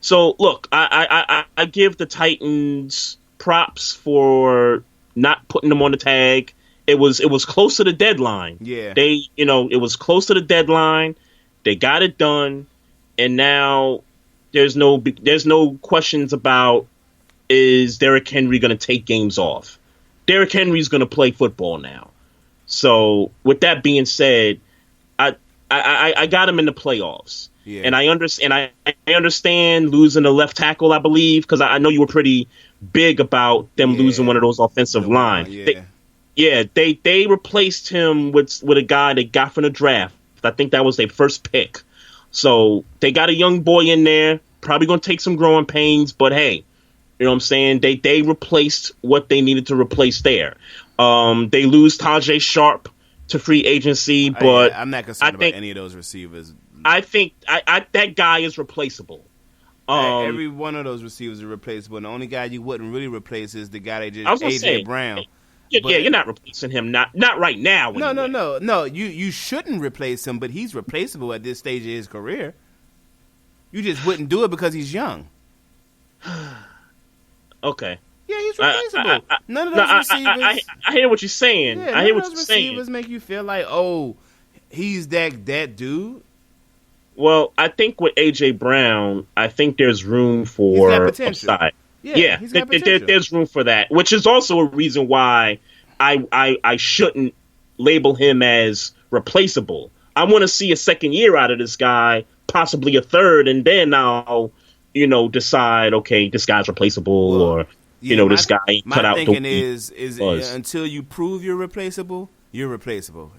look, I give the Titans props for not putting them on the tag. It was close to the deadline. Yeah. It was close to the deadline. They got it done, and now there's no questions about is Derrick Henry going to take games off. Derrick Henry's going to play football now. So with that being said, I got him in the playoffs. Yeah. And I understand losing a left tackle, I believe, because I know you were pretty big about them losing one of those offensive line. They replaced him with a guy they got from the draft. I think that was their first pick. So they got a young boy in there, probably going to take some growing pains, but hey, you know what I'm saying? They replaced what they needed to replace there. They lose Tajay Sharp to free agency, but I'm not concerned about any of those receivers. I think that guy is replaceable. Every one of those receivers are replaceable, and the only guy you wouldn't really replace is the guy they just AJ Brown. Yeah, you're not replacing him. Not right now. Anyway. No. You shouldn't replace him, but he's replaceable at this stage of his career. You just wouldn't do it because he's young. Okay. Yeah, he's replaceable. None of those receivers. I hear what you're saying. Yeah, I hear what you're saying. None of those receivers make you feel like, oh, he's that dude. Well, I think with AJ Brown, I think there's room for upside. Yeah, there's room for that, which is also a reason why I shouldn't label him as replaceable. I want to see a second year out of this guy, possibly a third, and then I'll, decide, okay, this guy's replaceable or this guy ain't cut out. My thinking is until you prove you're replaceable, you're replaceable.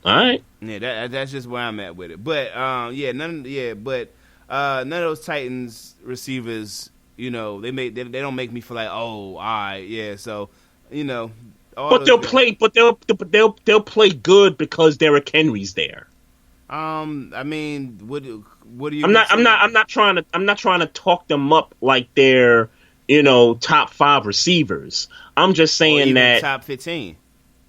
All right. Yeah, that's just where I'm at with it. But none of those Titans receivers, they don't make me feel like, oh, all right, yeah. So, but they'll play play good because Derrick Henry's there. I mean, what do you? I'm not trying to talk them up like they're top 5 receivers. I'm just saying that top 15.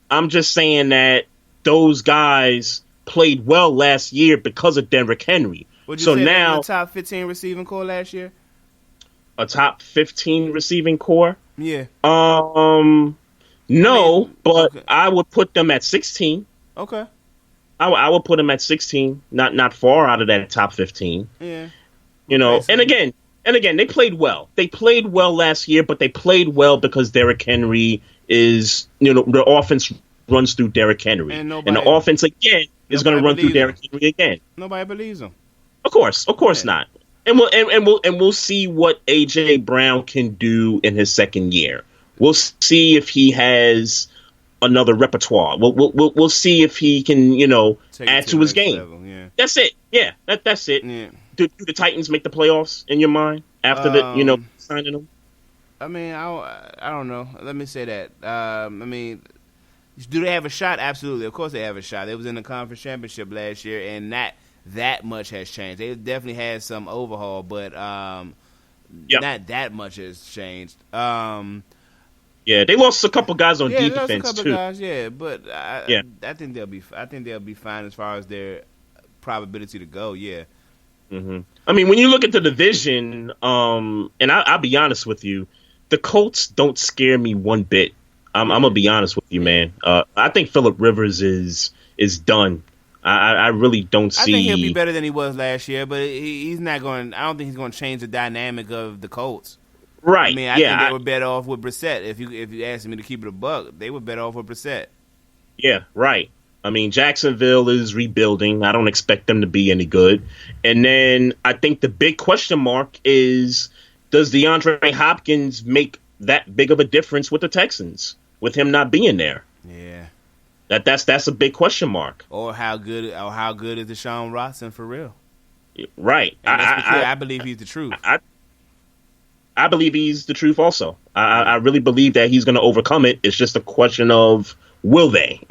I'm just saying that those guys played well last year because of Derrick Henry. Would you so say now a top 15 receiving core last year? A top 15 receiving core? Yeah. No, but okay. I would put them at 16. Okay. I would put them at 16, not far out of that top 15. Yeah. And again, they played well. They played well last year, but they played well because Derrick Henry is, the offense runs through Derrick Henry. And the offense, again, is going to run through Derrick Henry again. Nobody believes him. Of course not. And we'll see what AJ Brown can do in his second year. We'll see if he has another repertoire. We'll see if he can, add to his game. Level, yeah. That's it. Yeah, that's it. Yeah. Do the Titans make the playoffs in your mind after signing them? I mean, I don't know. Let me say that. Do they have a shot? Absolutely. Of course they have a shot. They was in the conference championship last year, and not that much has changed. They definitely had some overhaul, but not that much has changed. Yeah, they lost a couple guys on defense lost a couple too. Guys, but I think they'll be. I think they'll be fine as far as their probability to go. Yeah. Mm-hmm. I mean, when you look at the division, and I'll be honest with you, the Colts don't scare me one bit. I'm gonna be honest with you, man. I think Phillip Rivers is done. I really don't see. I think he'll be better than he was last year, but he's not going. I don't think he's going to change the dynamic of the Colts. Right. I mean, I think they were better off with Brissett. If you asked me to keep it a buck, they were better off with Brissett. Yeah, right. I mean, Jacksonville is rebuilding. I don't expect them to be any good. And then I think the big question mark is, does DeAndre Hopkins make that big of a difference with the Texans with him not being there? Yeah. That's a big question mark. Or how good is Deshaun Watson for real? Right. I believe he's the truth. I believe he's the truth also. I really believe that he's going to overcome it. It's just a question of will they?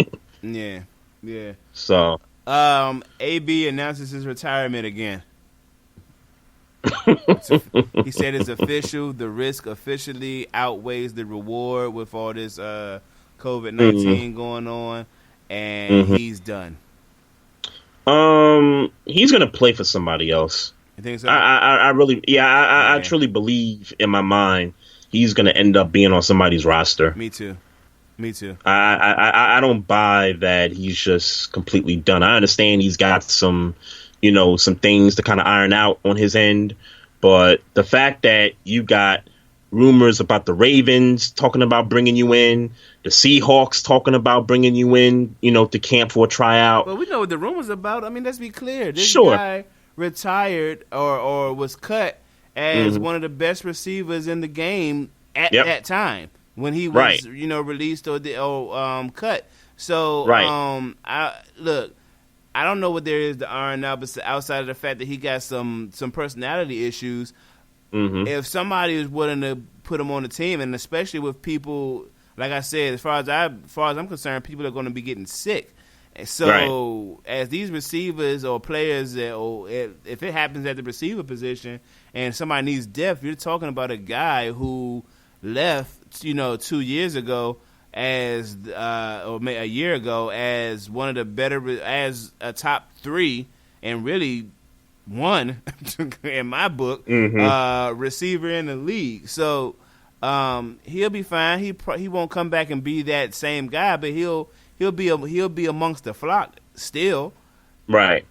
Yeah. So, AB announces his retirement again. He said it's official. The risk officially outweighs the reward with all this COVID-19 going on, and he's done. He's going to play for somebody else. You think so? I truly believe in my mind he's going to end up being on somebody's roster. Me too. I don't buy that he's just completely done. I understand he's got some things to kind of iron out on his end, but the fact that you got rumors about the Ravens talking about bringing you in, the Seahawks talking about bringing you in, to camp for a tryout. Well, we know what the rumors about. I mean, let's be clear. This guy retired or was cut as one of the best receivers in the game at that time when he was, released or cut. So, I don't know what there is to iron out, but outside of the fact that he got some personality issues. If somebody is willing to put him on the team, and especially with people, like I said, as far as I'm concerned, people are going to be getting sick. So as these receivers or players, or if it happens at the receiver position and somebody needs depth, you're talking about a guy who left, 2 years ago as or a year ago as one of the better, as a top 3 and really one in my book receiver in the league. So he'll be fine. He won't come back and be that same guy, but he'll be amongst the flock still. Right.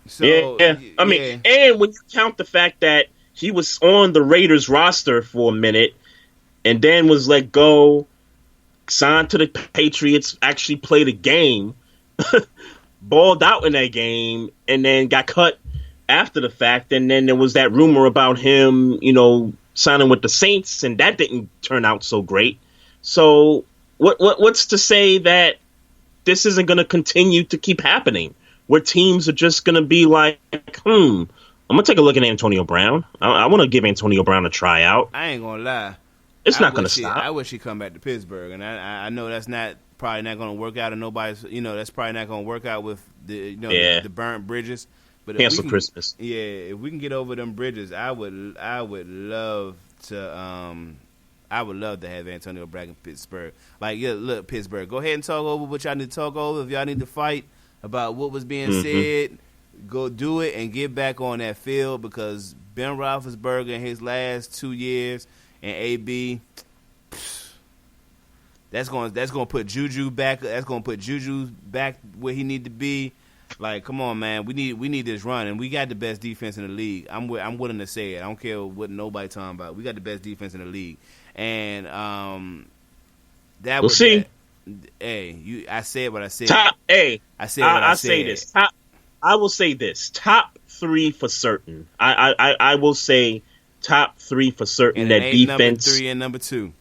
So I mean, and when you count the fact that he was on the Raiders roster for a minute and then was let go, signed to the Patriots, actually played a game, balled out in that game, and then got cut after the fact. And then there was that rumor about him, signing with the Saints, and that didn't turn out so great. So what's to say that this isn't going to continue to keep happening, where teams are just going to be like, I'm going to take a look at Antonio Brown. I want to give Antonio Brown a tryout. I ain't going to lie. It's not going to stop. I wish he'd come back to Pittsburgh, and I know that's probably not going to work out, and nobody's, that's probably not going to work out with the the burnt bridges. But cancel Christmas. Yeah, if we can get over them bridges, I would love to have Antonio Brown in Pittsburgh. Like, yeah, look, Pittsburgh, go ahead and talk over what y'all need to talk over. If y'all need to fight about what was being said, go do it and get back on that field, because Ben Roethlisberger in his last 2 years and AB, that's going to put Juju back. That's going to put Juju back where he need to be. Like, come on, man. We need this run, and we got the best defense in the league. I'm willing to say it. I don't care what nobody talking about. We got the best defense in the league, and we'll see. I said what I said. I say this. I will say this. Top 3 for certain. I will say top 3 for certain. And that defense. Number 3 and number 2.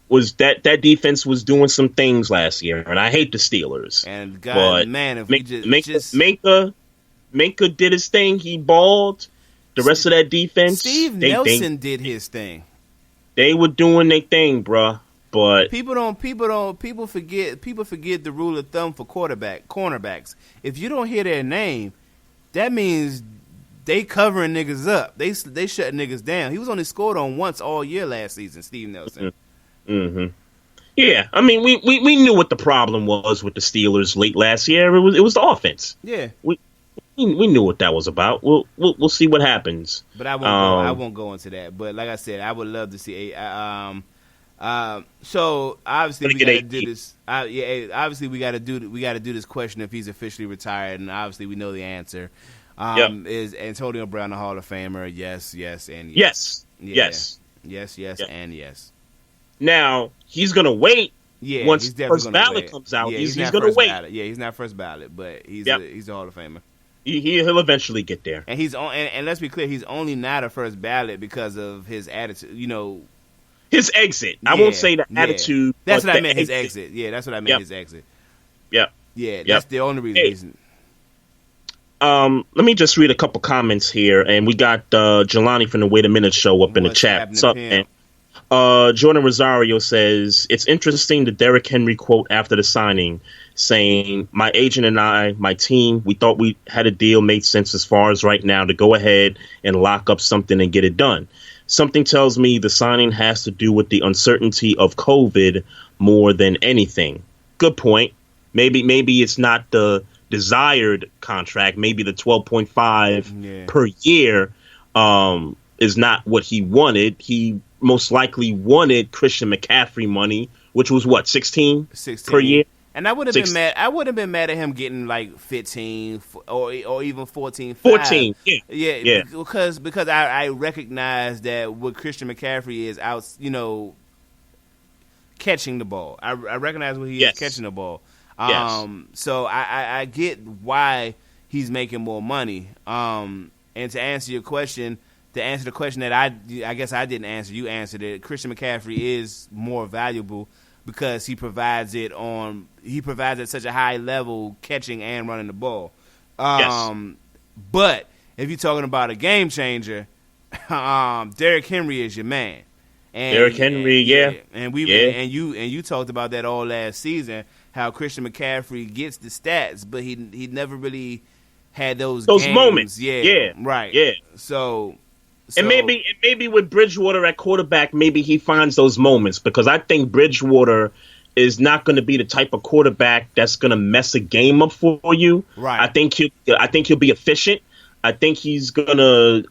Was that defense was doing some things last year, and I hate the Steelers. And God, man, if Minka did his thing, he balled. The rest of that defense, Steve Nelson did his thing. They were doing their thing, bruh. But people forget the rule of thumb for cornerbacks. If you don't hear their name, that means they covering niggas up. They shut niggas down. He was only scored on once all year last season, Steve Nelson. Mm-hmm. Yeah, I mean, we knew what the problem was with the Steelers late last year. It was the offense. Yeah, we knew what that was about. We'll see what happens. But I won't go into that. But like I said, I would love to see so obviously we got to do this. Obviously we got to do this question if he's officially retired, and obviously we know the answer. Is Antonio Brown a Hall of Famer? Yes, and yes. Yes, and yes. Now he's gonna wait. Yeah, once first ballot comes out, he's gonna wait. Ballot. Yeah, he's not first ballot, but he's a Hall of Famer. He'll eventually get there. And and let's be clear, he's only not a first ballot because of his attitude. His exit. I won't say the attitude. That's what I meant. His exit. Yeah, that's what I meant. His exit. Yep. Yeah, that's the only reason. Let me just read a couple comments here, and we got Jelani from the Wait a Minute show up in the chat. What's up, man? Jordan Rosario says, it's interesting the Derrick Henry quote after the signing saying, my agent and I, my team, we thought we had a deal made sense as far as right now to go ahead and lock up something and get it done. Something tells me the signing has to do with the uncertainty of COVID more than anything. Good point. Maybe it's not the desired contract. Maybe the 12.5 per year is not what he wanted. He most likely wanted Christian McCaffrey money, which was what, 16 per year. And I would have been mad. I would have been mad at him getting like 15 or even 14. 14, yeah. Because I recognize that what Christian McCaffrey is out, catching the ball. I recognize what he is catching the ball. So I get why he's making more money. And to answer your question. To answer the question that I guess I didn't answer, you answered it. Christian McCaffrey is more valuable because he provides at such a high level, catching and running the ball. But if you're talking about a game changer, Derrick Henry is your man. And, Derrick Henry, and you talked about that all last season. How Christian McCaffrey gets the stats, but he never really had those games. Moments. Right. Yeah. So and maybe with Bridgewater at quarterback, maybe he finds those moments, because I think Bridgewater is not going to be the type of quarterback that's going to mess a game up for you. Right. I think he'll be efficient. I think he's gonna.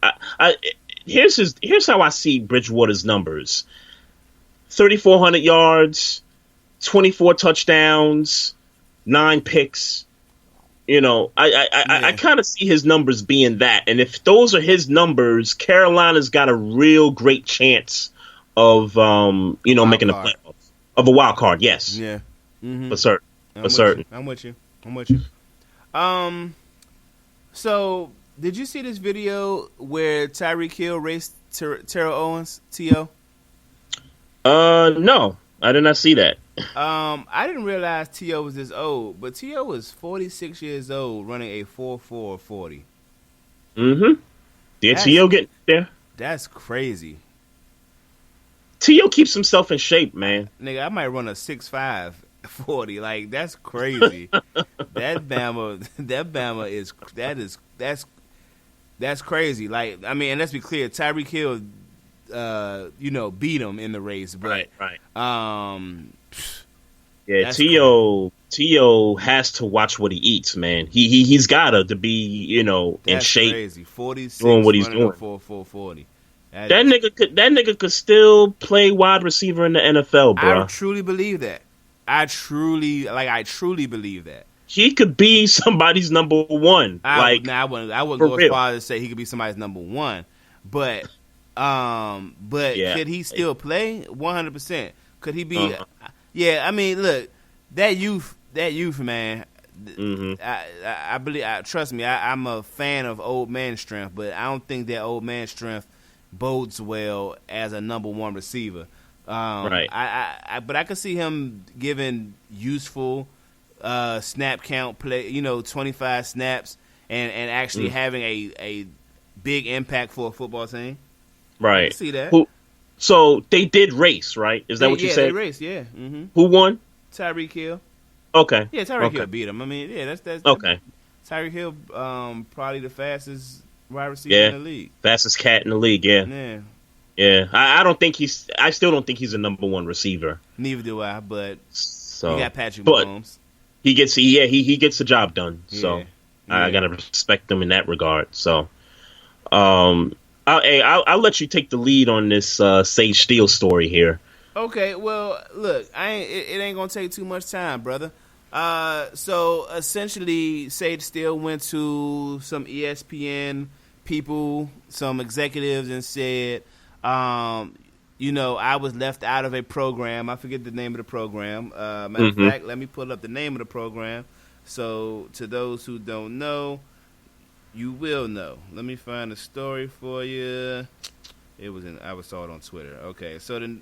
Here's how I see Bridgewater's numbers: 3,400 yards, 24 touchdowns, 9 picks. I kind of see his numbers being that. And if those are his numbers, Carolina's got a real great chance of, making the playoffs. Of a wild card, yes. Yeah. Mm-hmm. For certain. I'm with you. So, did you see this video where Tyreek Hill raced Terrell Owens, T.O.? No, I did not see that. I didn't realize T.O. was this old, but T.O. was 46 years old running a 4.4 40. Mm-hmm. Did T.O. get there? That's crazy. T.O. keeps himself in shape, man. Nigga, I might run a 6.5 40. Like, that's crazy. That Bama is that's crazy. Like, I mean, and let's be clear, Tyreek Hill beat him in the race, but right. That's T.O. has to watch what he eats, man. He's gotta to be, in shape. Crazy. 46 doing what he's doing. 4.40. That nigga could still play wide receiver in the NFL, bro. I truly believe that. I truly believe that. He could be somebody's number one. I wouldn't go as far as to say he could be somebody's number one, but could he still play 100%? Could he be? Uh-huh. Yeah, I mean, look, that youth, man. Mm-hmm. I believe. Trust me, I'm a fan of old man strength, but I don't think that old man strength bodes well as a number one receiver. Right. But I could see him giving useful snap count play, 25 snaps, and actually having a big impact for a football team. Right. I can see that. So they did race, right? Is that what you said? Yeah, they raced, yeah. Mm-hmm. Who won? Tyreek Hill. Okay. Yeah, Tyreek Hill beat him. I mean, yeah, that's okay. Tyreek Hill, probably the fastest wide receiver in the league. Fastest cat in the league, yeah. Yeah. Yeah. I still don't think he's a number one receiver. Neither do I, but so, he got Patrick Mahomes. He gets the job done. So Yeah. I gotta respect him in that regard. So I'll let you take the lead on this Sage Steele story here. Okay, well, look, it ain't gonna take too much time, brother. So essentially, Sage Steele went to some ESPN people, some executives, and said, I was left out of a program. I forget the name of the program. Matter of fact, let me pull up the name of the program. So to those who don't know, you will know. Let me find the story for you. I saw it on Twitter. Okay, so then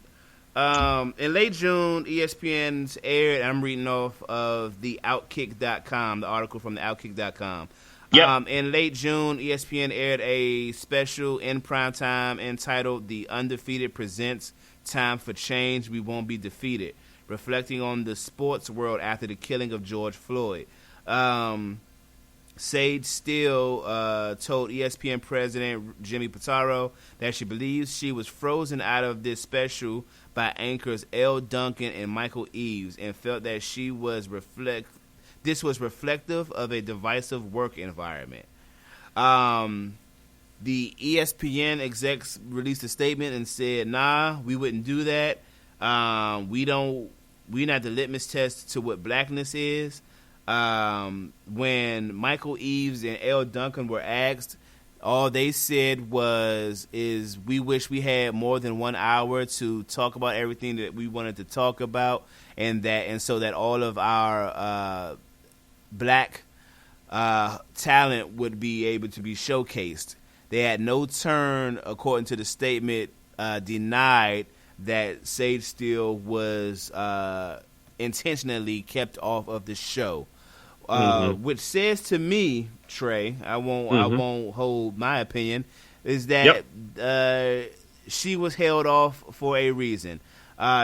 in late June, ESPN's aired. I'm reading off of the Outkick.com, the article from the Outkick.com. Yep. In late June, ESPN aired a special in primetime entitled "The Undefeated Presents Time for Change. We Won't Be Defeated," reflecting on the sports world after the killing of George Floyd. Sage Steele told ESPN president Jimmy Pitaro that she believes she was frozen out of this special by anchors Elle Duncan and Michael Eaves, and felt that this was reflective of a divisive work environment. The ESPN execs released a statement and said, "Nah, we wouldn't do that. We're not the litmus test to what blackness is." When Michael Eaves and Elle Duncan were asked, all they said is we wish we had more than 1 hour to talk about everything that we wanted to talk about, and so that all of our black talent would be able to be showcased. They had no turn, according to the statement, denied that Sage Steele was intentionally kept off of the show. Which says to me, Trey, I won't hold my opinion, is that she was held off for a reason.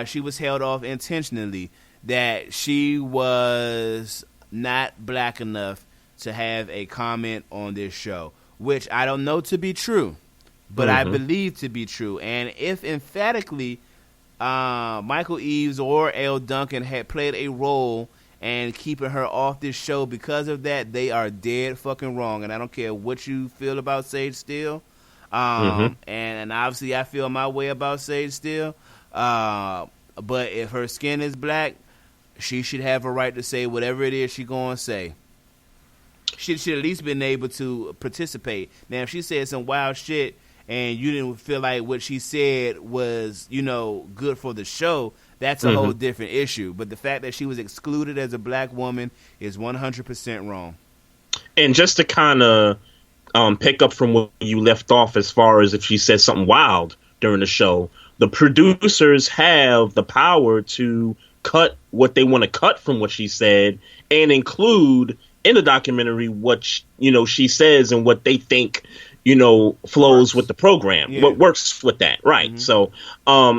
She was held off intentionally, that she was not black enough to have a comment on this show, which I don't know to be true, but I believe to be true. And if emphatically Michael Eaves or Elle Duncan had played a role and keeping her off this show because of that, they are dead fucking wrong. And I don't care what you feel about Sage Steele. And obviously I feel my way about Sage Steele. But if her skin is black, she should have a right to say whatever it is she's going to say. She should at least been able to participate. Now, if she said some wild shit and you didn't feel like what she said was, good for the show, that's a whole different issue. But the fact that she was excluded as a black woman is 100% wrong. And just to kind of pick up from where you left off as far as if she says something wild during the show. The producers have the power to cut what they want to cut from what she said and include in the documentary what she says and what they think flows with the program, what works with that, right? Mm-hmm. So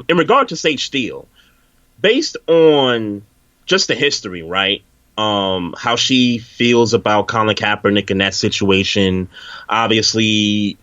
in regard to Sage Steele, based on just the history, right, how she feels about Colin Kaepernick in that situation. Obviously,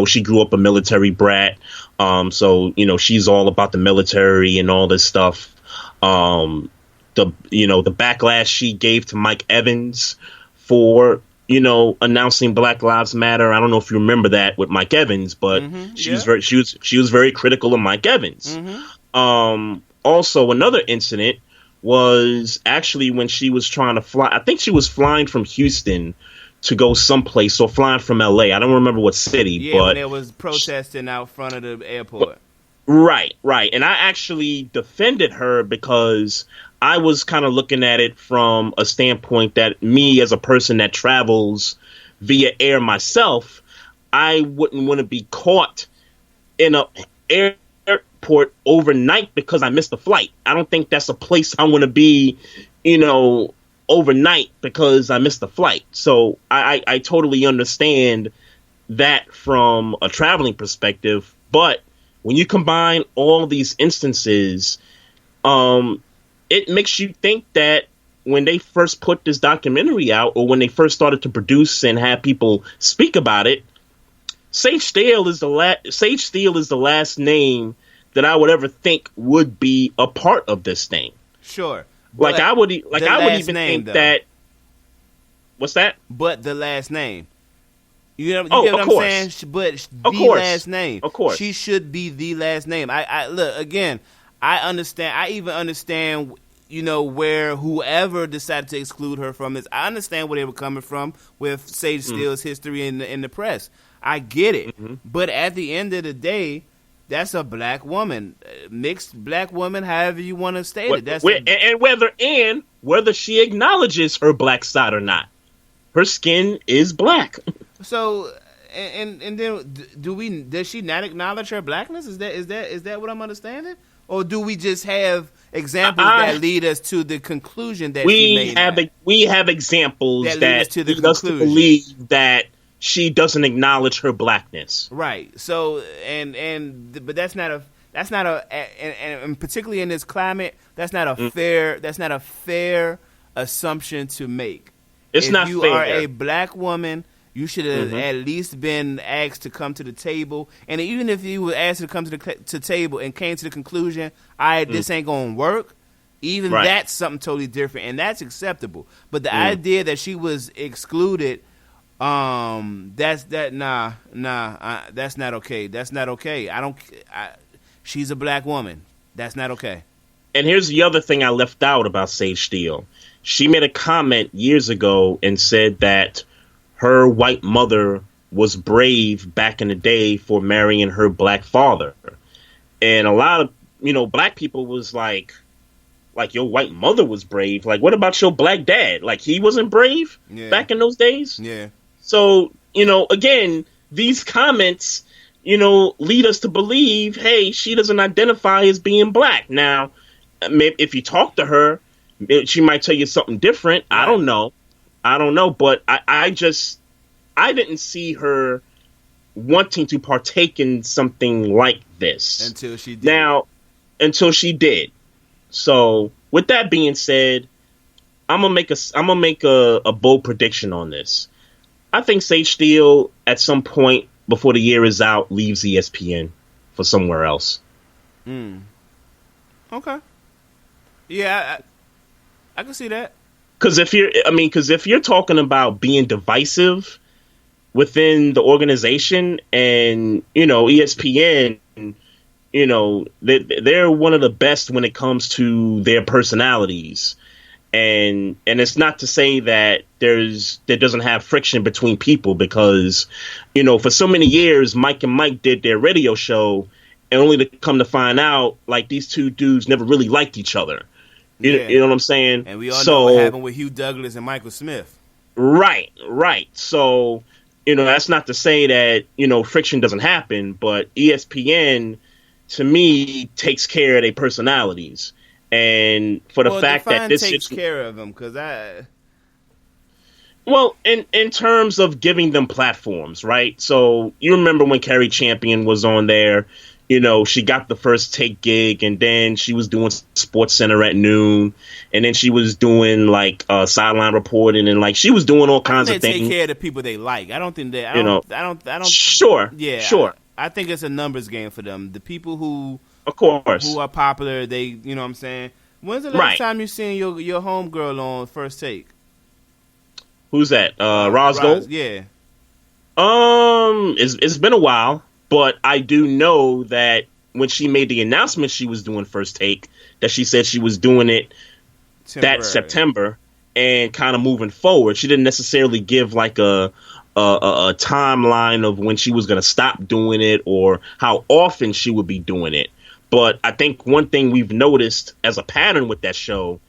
she grew up a military brat, so she's all about the military and all this stuff. The backlash she gave to Mike Evans for announcing Black Lives Matter. I don't know if you remember that with Mike Evans, but she was very critical of Mike Evans. Mm-hmm. Also, another incident was actually when she was trying to fly. I think she was flying from Houston to go someplace, or flying from LA. I don't remember what city. Yeah, but when it was protesting out front of the airport. Right. And I actually defended her because I was kind of looking at it from a standpoint that me, as a person that travels via air myself, I wouldn't want to be caught in a airport overnight because I missed a flight. I don't think that's a place I want to be, overnight because I missed a flight. So I totally understand that from a traveling perspective. But when you combine all these instances, it makes you think that when they first put this documentary out, or when they first started to produce and have people speak about it, Sage Steele is the last name that I would ever think would be a part of this thing. Sure. I would even think that. What's that? But the last name. You get of what course. I'm saying? But last name. Of course. She should be the last name. I look, again, I understand. I even understand, where whoever decided to exclude her from this, I understand where they were coming from with Sage Steele's history in the press. I get it. Mm-hmm. But at the end of the day, that's a black woman, mixed black woman, however you want to state it. That's whether she acknowledges her black side or not, her skin is black. So, and then does she not acknowledge her blackness? Is that what I'm understanding, or do we just have examples that lead us to the conclusion that she made? We have examples that lead us to believe that she doesn't acknowledge her blackness. Right. So, but that's not and particularly in this climate, that's not a fair assumption to make. It's not fair. If you are a black woman, you should have at least been asked to come to the table. And even if you were asked to come to the table and came to the conclusion, this ain't going to work, even that's something totally different, and that's acceptable. But the idea that she was excluded, that's not okay. That's not okay. She's a black woman. That's not okay. And here's the other thing I left out about Sage Steele. She made a comment years ago and said that her white mother was brave back in the day for marrying her black father. And a lot of, black people was like your white mother was brave. Like, what about your black dad? Like, he wasn't brave back in those days? Yeah. So, again, these comments, lead us to believe, hey, she doesn't identify as being black. Now, maybe if you talk to her, she might tell you something different. Right. I don't know. But I didn't see her wanting to partake in something like this. Until she did. So with that being said, I'm gonna make a bold prediction on this. I think Sage Steele at some point before the year is out leaves ESPN for somewhere else. Okay. Yeah, I can see that. Because if you're talking about being divisive within the organization, and ESPN, they're one of the best when it comes to their personalities, and it's not to say that there doesn't have friction between people, because for so many years Mike and Mike did their radio show, and only to come to find out like these two dudes never really liked each other. You know what I'm saying? And we all know what happened with Hugh Douglas and Michael Smith. Right. So that's not to say that, friction doesn't happen, but ESPN, to me, takes care of their personalities. And for the fact that this takes care of them, because well, in terms of giving them platforms, right? So you remember when Kerry Champion was on there, she got the First Take gig, and then she was doing Sports Center at noon, and then she was doing like sideline reporting, and like she was doing all kinds of things. They take care of the people they like. I don't think they. I don't. Sure. Yeah. Sure. I think it's a numbers game for them. The people who, of course, who are popular, they, you know what I'm saying. When's the last time you seen your homegirl on First Take? Who's that? Roz Gold? Yeah. It's been a while. But I do know that when she made the announcement she was doing First Take, that she said she was doing it that September and kind of moving forward. She didn't necessarily give like a timeline of when she was going to stop doing it or how often she would be doing it. But I think one thing we've noticed as a pattern with that show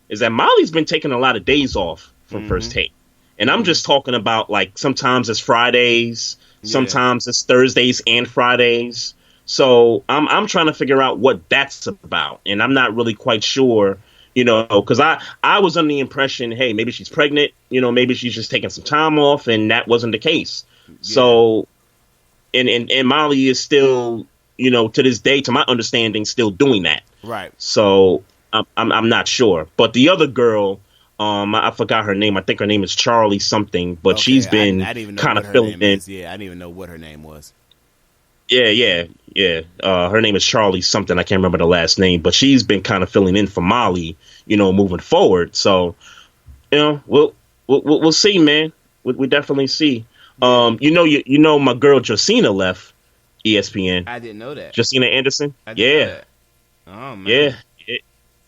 is that Molly's been taking a lot of days off from First Take. And I'm just talking about like sometimes it's Fridays, sometimes it's Thursdays and Fridays. So I'm trying to figure out what that's about. And I'm not really quite sure, because I was under the impression, hey, maybe she's pregnant, maybe she's just taking some time off, and that wasn't the case. Yeah. So, and Molly is still, to this day, to my understanding, still doing that. Right. So I'm not sure. But the other girl, I forgot her name. I think her name is Charlie something, but she's been kind of filling in. Yeah, I didn't even know what her name was. Yeah. Her name is Charlie something. I can't remember the last name, but she's been kind of filling in for Molly, moving forward. So, we'll see, man. We definitely see. My girl Josina left ESPN. I didn't know that. Josina Anderson. I didn't know that. Oh man.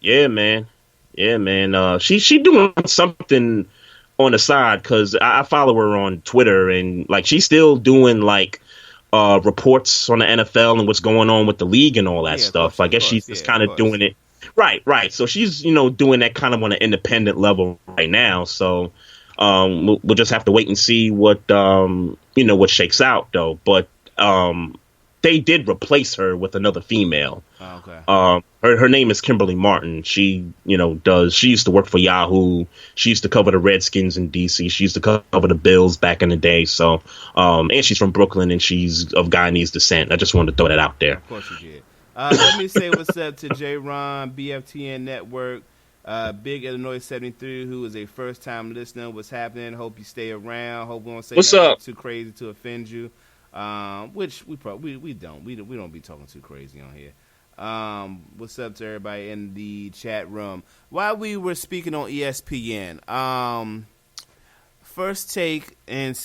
Yeah, man. Yeah, man. She doing something on the side because I follow her on Twitter, and like she's still doing like reports on the NFL and what's going on with the league and all that stuff. I guess she's just kind of doing it. Right. So she's doing that kind of on an independent level right now. So we'll just have to wait and see what what shakes out though. But they did replace her with another female. Oh, okay. Her name is Kimberly Martin. She, she used to work for Yahoo. She used to cover the Redskins in DC. She used to cover the Bills back in the day. So, and she's from Brooklyn and she's of Guyanese descent. I just wanted to throw that out there. Of course you did. Let me say what's up to J. Ron, BFTN Network, Big Illinois 73, who is a first time listener. What's happening? Hope you stay around. Hope we don't say what's nothing up? Too crazy to offend you. Which we don't. We don't be talking too crazy on here. What's up to everybody in the chat room? While we were speaking on ESPN, First Take and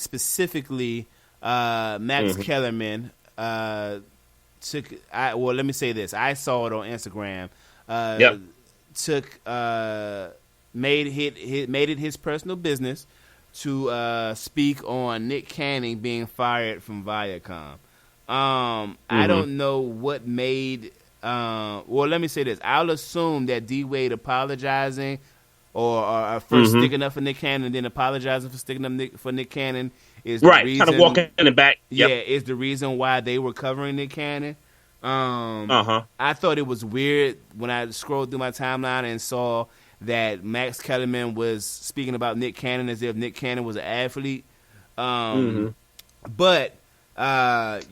specifically Max Kellerman took. Let me say this. I saw it on Instagram. Made it his personal business to speak on Nick Cannon being fired from Viacom. I don't know what made. Let me say this. I'll assume that D-Wade apologizing or first sticking up for Nick Cannon and then apologizing for sticking up for Nick Cannon is the reason, kind of walking in the back. Yep. Yeah, is the reason why they were covering Nick Cannon. I thought it was weird when I scrolled through my timeline and saw that Max Kellerman was speaking about Nick Cannon as if Nick Cannon was an athlete. But if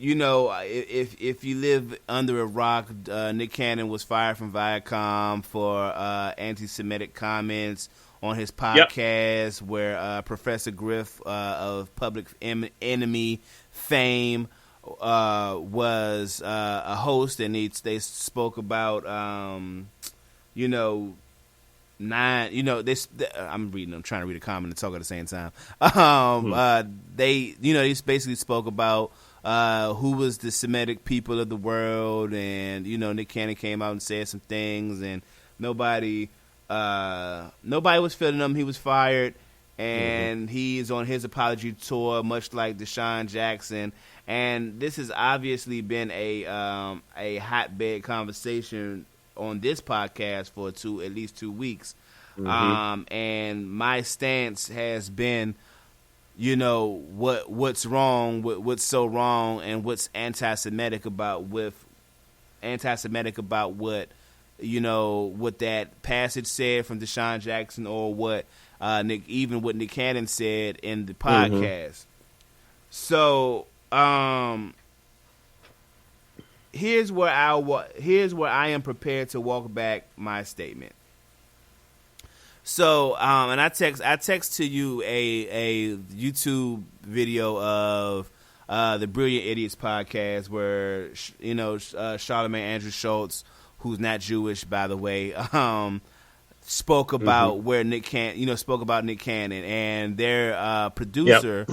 you live under a rock, Nick Cannon was fired from Viacom for anti-Semitic comments on his podcast, where Professor Griff of Public Enemy fame was a host, and they spoke about I'm trying to read a comment and talk at the same time. They basically spoke about who was the Semitic people of the world, and Nick Cannon came out and said some things, and nobody was feeling him. He was fired, and he's on his apology tour, much like Deshaun Jackson. And this has obviously been a hotbed conversation on this podcast for at least 2 weeks. And my stance has been, what's wrong, what's so wrong, and what's anti-Semitic about what what that passage said from Deshaun Jackson, or what what Nick Cannon said in the podcast. So here's where I am prepared to walk back my statement. So, and I text to you a YouTube video of the Brilliant Idiots podcast where Charlamagne Andrew Schultz, who's not Jewish, by the way, spoke about where Nick Cannon and their producer,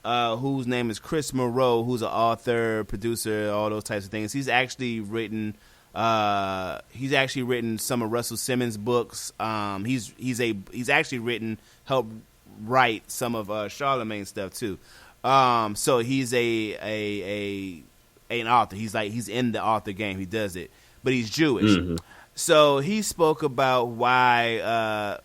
whose name is Chris Moreau, who's an author, producer, all those types of things. He's actually written some of Russell Simmons' books. He's actually helped write some of Charlamagne's stuff too. So he's an author. He's in the author game. He does it, but he's Jewish. So he spoke about why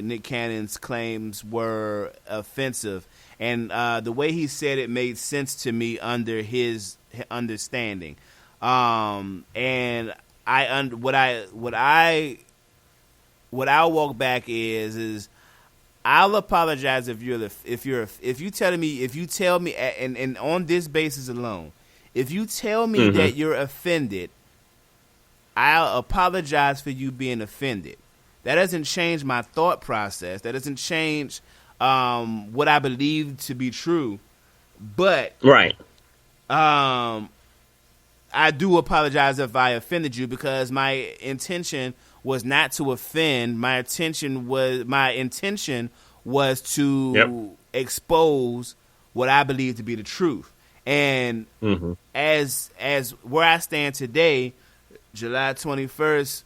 Nick Cannon's claims were offensive, and the way he said it made sense to me under his understanding. And what I'll walk back is I'll apologize if you tell me and on this basis alone, if you tell me that you're offended, I'll apologize for you being offended. That doesn't change my thought process. That doesn't change what I believe to be true. But I do apologize if I offended you, because my intention was not to offend. My intention was to expose what I believe to be the truth. And as where I stand today, July 21st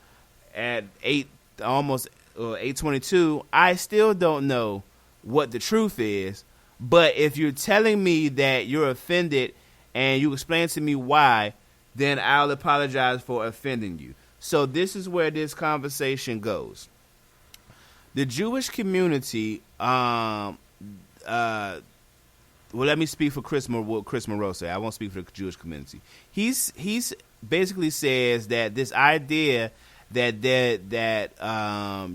at 8:22, I still don't know what the truth is. But if you're telling me that you're offended and you explain to me why, then I'll apologize for offending you. So this is where this conversation goes. The Jewish community, well, let me speak for Chris Moreau say. I won't speak for the Jewish community. He's basically says that this idea that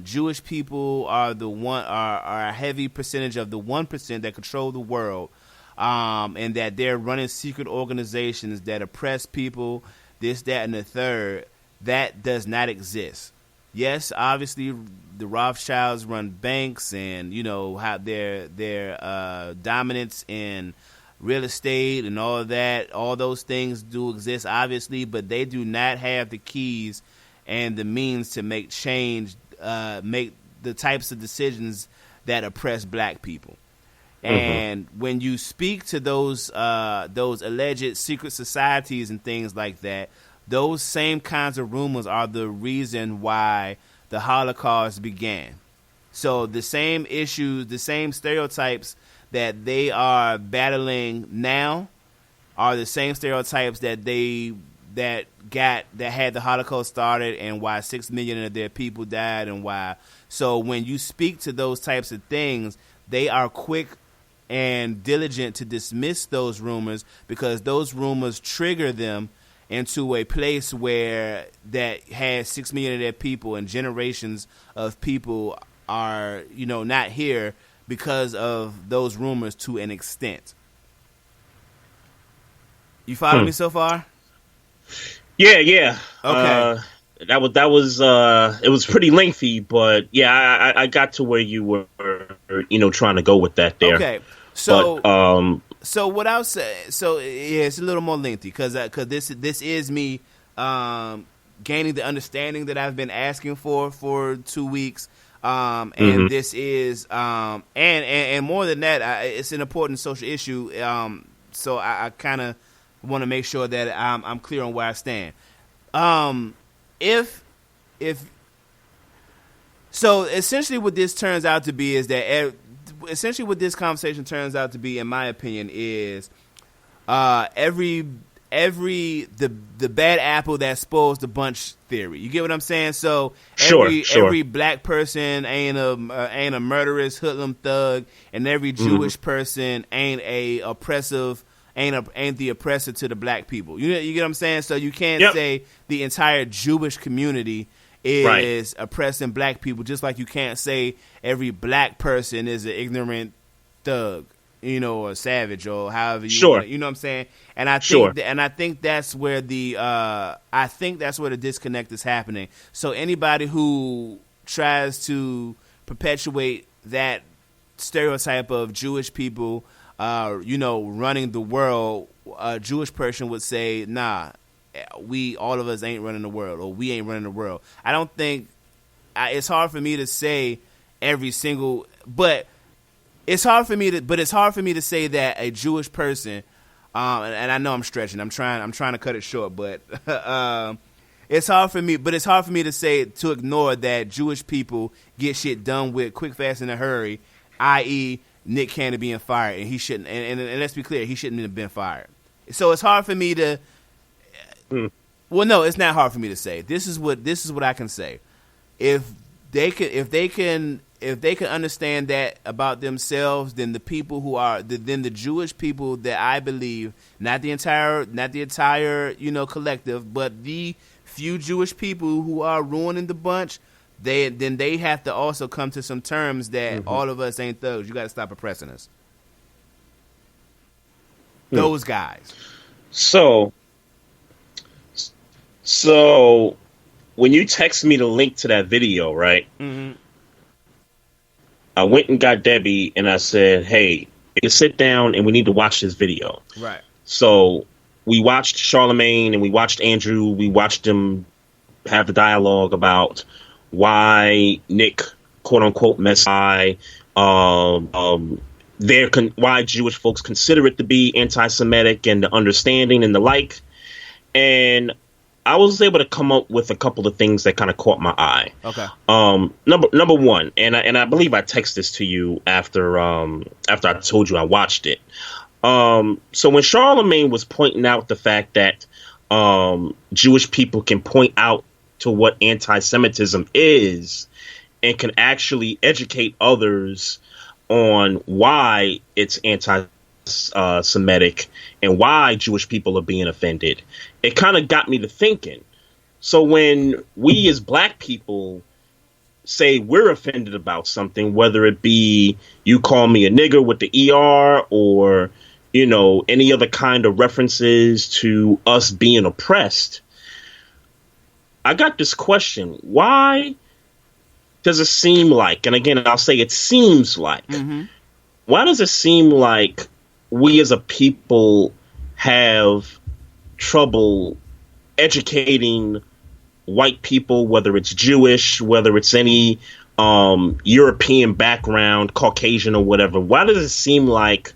Jewish people are a heavy percentage of the 1% that control the world, and that they're running secret organizations that oppress people, this, that, and the third, that does not exist. Yes, obviously the Rothschilds run banks, and how their dominance in real estate and all of that, all those things do exist, obviously, but they do not have the keys and the means to make change, make the types of decisions that oppress black people. And when you speak to those alleged secret societies and things like that, those same kinds of rumors are the reason why the Holocaust began. So the same issues, the same stereotypes that they are battling now are the same stereotypes that had the Holocaust started, and why 6 million of their people died, and why. So when you speak to those types of things, they are quick and diligent to dismiss those rumors, because those rumors trigger them into a place where that has 6 million of their people, and generations of people are, not here because of those rumors to an extent. You follow me so far? Yeah. Okay. That was it was pretty lengthy, but yeah, I got to where you were, trying to go with that there. Okay. So, so what I'll say, it's a little more lengthy because this is me gaining the understanding that I've been asking for 2 weeks, and this is and more than that, it's an important social issue. So I kind of want to make sure that I'm clear on where I stand. If so, essentially, what this turns out to be is that. Essentially, what this conversation turns out to be, in my opinion, is every the bad apple that spoils the bunch theory. You get what I'm saying? So Sure. every black person ain't a murderous hoodlum thug, and every Jewish person ain't the oppressor to the black people. You get what I'm saying? So you can't say the entire Jewish community is oppressing black people, just like you can't say every black person is an ignorant thug, or savage, or however you want it, you know what I'm saying? And I think that's where the disconnect is happening. So anybody who tries to perpetuate that stereotype of Jewish people running the world, a Jewish person would say, nah, all of us ain't running the world, or we ain't running the world. I don't think it's hard for me to say every single, but it's hard for me to say that a Jewish person, and I know I'm stretching. I'm trying to cut it short, but it's hard for me to ignore that Jewish people get shit done with quick, fast, in a hurry, i.e. Nick Cannon being fired, and he shouldn't. And let's be clear, he shouldn't have been fired. So it's hard for me to. Well, no, it's not hard for me to say. This is what I can say. If they can understand that about themselves, then the people who are then the Jewish people that I believe, not the entire collective, but the few Jewish people who are ruining the bunch, they have to also come to some terms that all of us ain't thugs. You got to stop oppressing us. Those guys. So when you text me the link to that video, right? Mm-hmm. I went and got Debbie and I said, hey, you sit down and we need to watch this video. Right. So we watched Charlemagne and we watched Andrew. We watched them have the dialogue about why Nick, quote unquote, why Jewish folks consider it to be anti-Semitic and the understanding and the like. And I was able to come up with a couple of things that kind of caught my eye. Okay. Number one, and I believe I texted this to you after I told you I watched it. So when Charlemagne was pointing out the fact that Jewish people can point out to what anti-Semitism is and can actually educate others on why it's anti-Semitic and why Jewish people are being offended, it kind of got me to thinking. So when we as black people say we're offended about something, whether it be you call me a nigger with the ER or, any other kind of references to us being oppressed, I got this question. Why does it seem like, and again, I'll say it seems like, why does it seem like we as a people have trouble educating white people, whether it's Jewish, whether it's any European background, Caucasian or whatever? Why does it seem like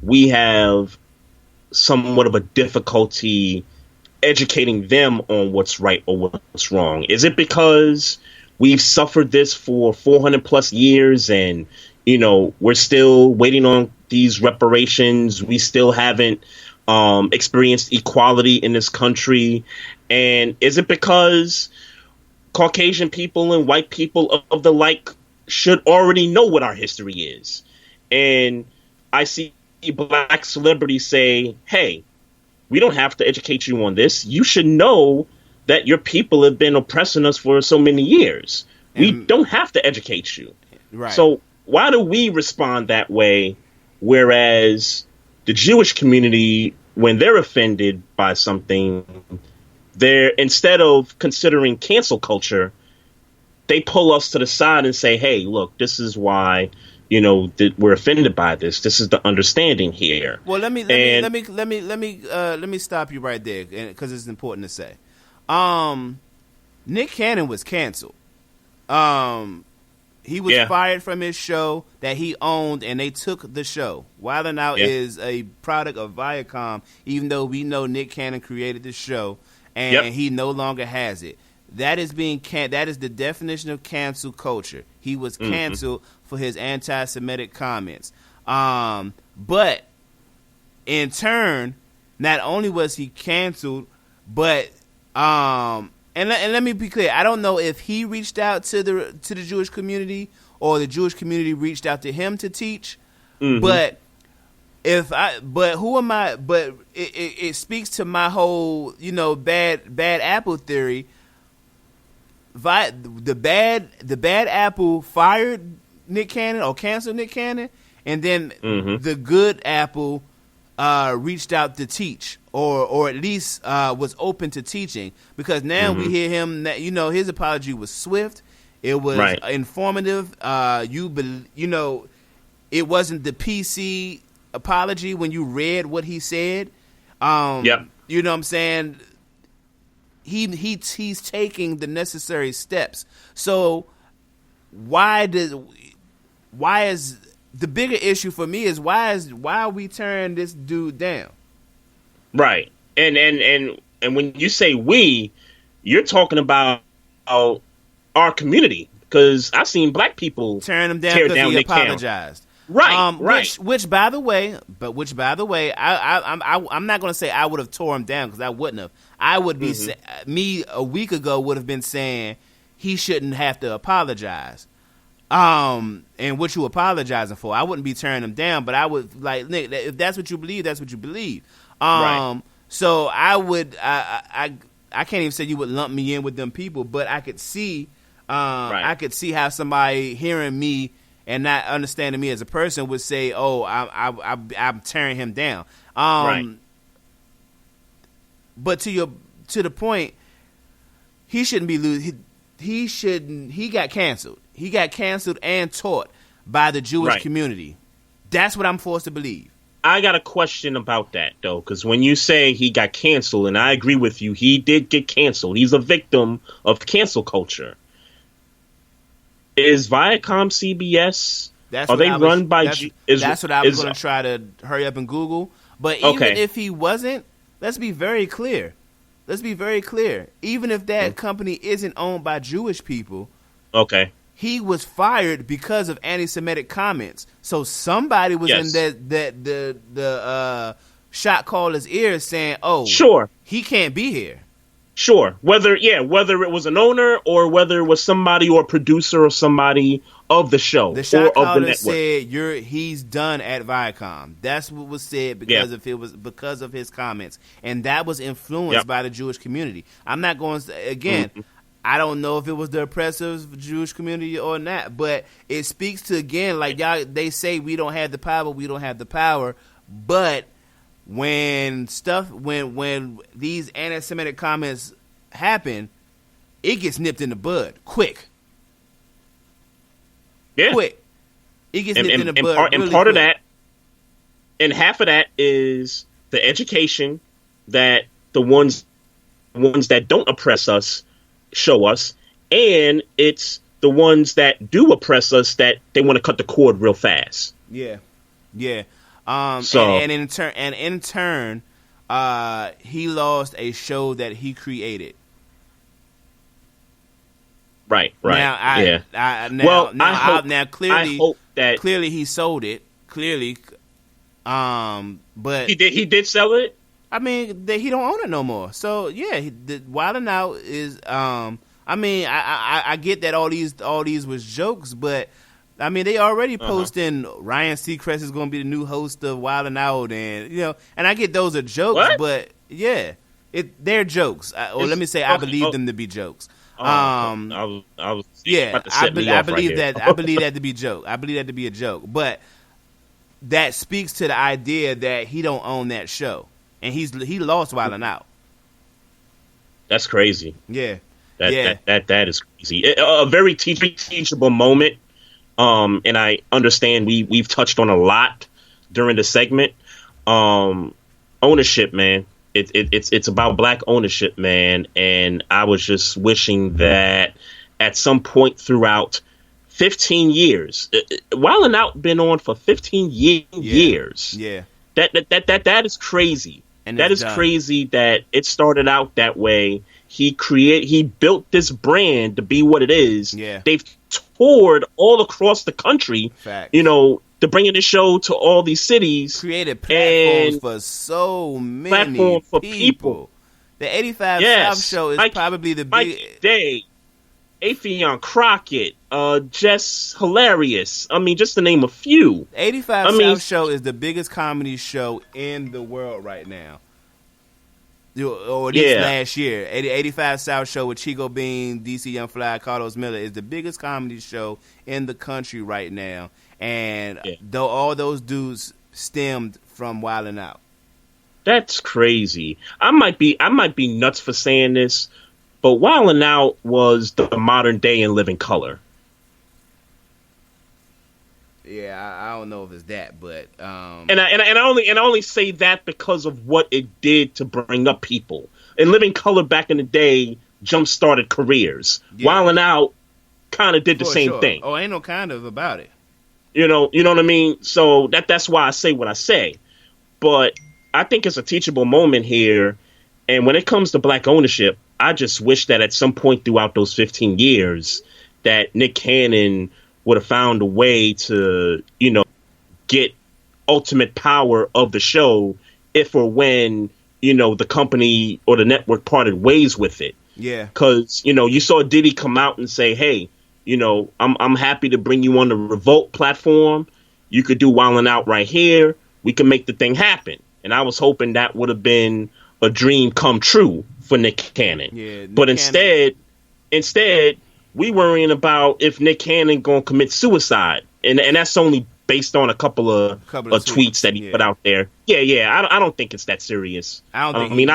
we have somewhat of a difficulty educating them on what's right or what's wrong? Is it because we've suffered this for 400 plus years and, we're still waiting on these reparations? We still haven't experienced equality in this country? And is it because Caucasian people and white people of the like should already know what our history is? And I see black celebrities say, hey, we don't have to educate you on this. You should know that your people have been oppressing us for so many years. We don't have to educate you. Right. So why do we respond that way, whereas the Jewish community, when they're offended by something, they're, instead of considering cancel culture, they pull us to the side and say, hey, look, this is why, we're offended by this. This is the understanding here. Well, let me stop you right there, because it's important to say. Nick Cannon was canceled. He was fired from his show that he owned, and they took the show. Wild 'N Out is a product of Viacom, even though we know Nick Cannon created the show, and he no longer has it. That is that is the definition of cancel culture. He was canceled for his anti-Semitic comments. But in turn, not only was he canceled, but and let me be clear, I don't know if he reached out to the Jewish community or the Jewish community reached out to him to teach, but who am I? But it speaks to my whole, bad apple theory. The bad apple fired Nick Cannon or canceled Nick Cannon, and then the good apple reached out to teach, or at least was open to teaching, because now we hear him that his apology was swift. It was informative. It wasn't the PC apology when you read what he said. You know what I'm saying? He's taking the necessary steps. So why is the bigger issue for me is why are we turning this dude down? Right. And when you say we, you're talking about our community, because I've seen black people tear him down because he apologized. Right. Which by the way, I'm not going to say I would have tore him down, because I wouldn't have. I would be me a week ago would have been saying he shouldn't have to apologize. And what you apologizing for? I wouldn't be tearing him down, but I would like, Nick, if that's what you believe, that's what you believe. So I would I can't even say you would lump me in with them people, but I could see I could see how somebody hearing me and not understanding me as a person would say, "Oh, I'm tearing him down." But to the point, he shouldn't be losing. He shouldn't. He got canceled. He got canceled and taught by the Jewish community. That's what I'm forced to believe. I got a question about that, though, because when you say he got canceled, and I agree with you, he did get canceled. He's a victim of cancel culture. Is Viacom CBS? Are they run by? That's what I was going to try to hurry up and Google. But even if he wasn't, let's be very clear. Even if that company isn't owned by Jewish people, he was fired because of anti-Semitic comments. So somebody was in the shot caller's ear saying, "Oh, sure, he can't be here." Sure. Whether it was an owner or whether it was somebody or a producer or somebody of the show the shot or of the network. Said he's done at Viacom. That's what was said because of his comments, and that was influenced by the Jewish community. I'm not going to again. I don't know if it was the oppressive Jewish community or not, but it speaks to, again, like y'all, they say we don't have the power, but when these anti-Semitic comments happen, it gets nipped in the bud quick. Yeah. Quick. It gets nipped in the bud. And part of that, and half of that is the education that the ones that don't oppress us show us, and it's the ones that do oppress us that they want to cut the cord real fast. Yeah. And in turn, he lost a show that he created. Right. Now, clearly he sold it. Clearly, but he did sell it. I mean, he don't own it no more. So yeah, the Wildin' Out is. I mean, I get that all these was jokes, but I mean, they already posting Ryan Seacrest is going to be the new host of Wildin' Out, and and I get those are jokes, but yeah, they're jokes. Let me say, I believe them to be jokes. I believe that to be joke. I believe that to be a joke, but that speaks to the idea that he don't own that show. And he lost Wildin' Out. That's crazy. Yeah. That is crazy. A very teachable moment. And I understand we've touched on a lot during the segment. Ownership, man. It's about black ownership, man. And I was just wishing that at some point throughout 15 years, Wildin' Out been on for 15 years. Yeah. That is crazy. And that is crazy that it started out that way. He built this brand to be what it is. Yeah. They've toured all across the country. Facts. to bringing the show to all these cities. Created platforms for so many people. The 85 South show is probably the big Day, Affion Crockett, Jess Hilarious. I mean, just to name a few. 85 South show is the biggest comedy show in the world right now. Or at least last year. 85 South show with Chico Bean, DC Young Fly, Carlos Miller is the biggest comedy show in the country right now. And though all those dudes stemmed from Wildin' Out. That's crazy. I might be nuts for saying this, but Wildin' Out was the modern day In Living Color. Yeah, I don't know if it's that, but and I only say that because of what it did to bring up people. In Living Color back in the day jump started careers. Wildin' Out kind of did the same thing. Oh, ain't no kind of about it. You know what I mean? So that's why I say what I say. But I think it's a teachable moment here. And when it comes to black ownership, I just wish that at some point throughout those 15 years that Nick Cannon would have found a way to, get ultimate power of the show if or when, the company or the network parted ways with it. Yeah. Because, you saw Diddy come out and say, hey, I'm happy to bring you on the Revolt platform. You could do Wildin' Out right here. We can make the thing happen. And I was hoping that would have been a dream come true for Nick Cannon. Yeah, but instead, we worrying about if Nick Cannon gonna commit suicide, and that's only based on a couple of tweets that he put out there. Yeah. I don't think it's that serious. I don't think.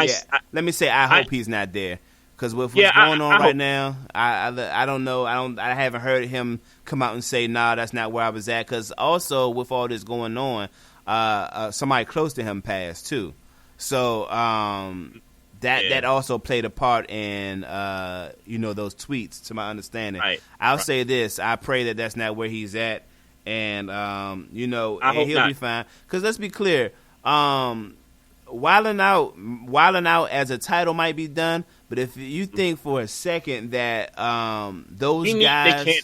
Let me say, I hope he's not there, because with what's going on right now, I don't know. I haven't heard him come out and say, nah, that's not where I was at. Because also with all this going on, somebody close to him passed too, so that also played a part in those tweets, to my understanding. Right. I'll say this: I pray that that's not where he's at, and he'll be fine. Because let's be clear, Wildin' Out as a title might be done, but if you think for a second that those guys,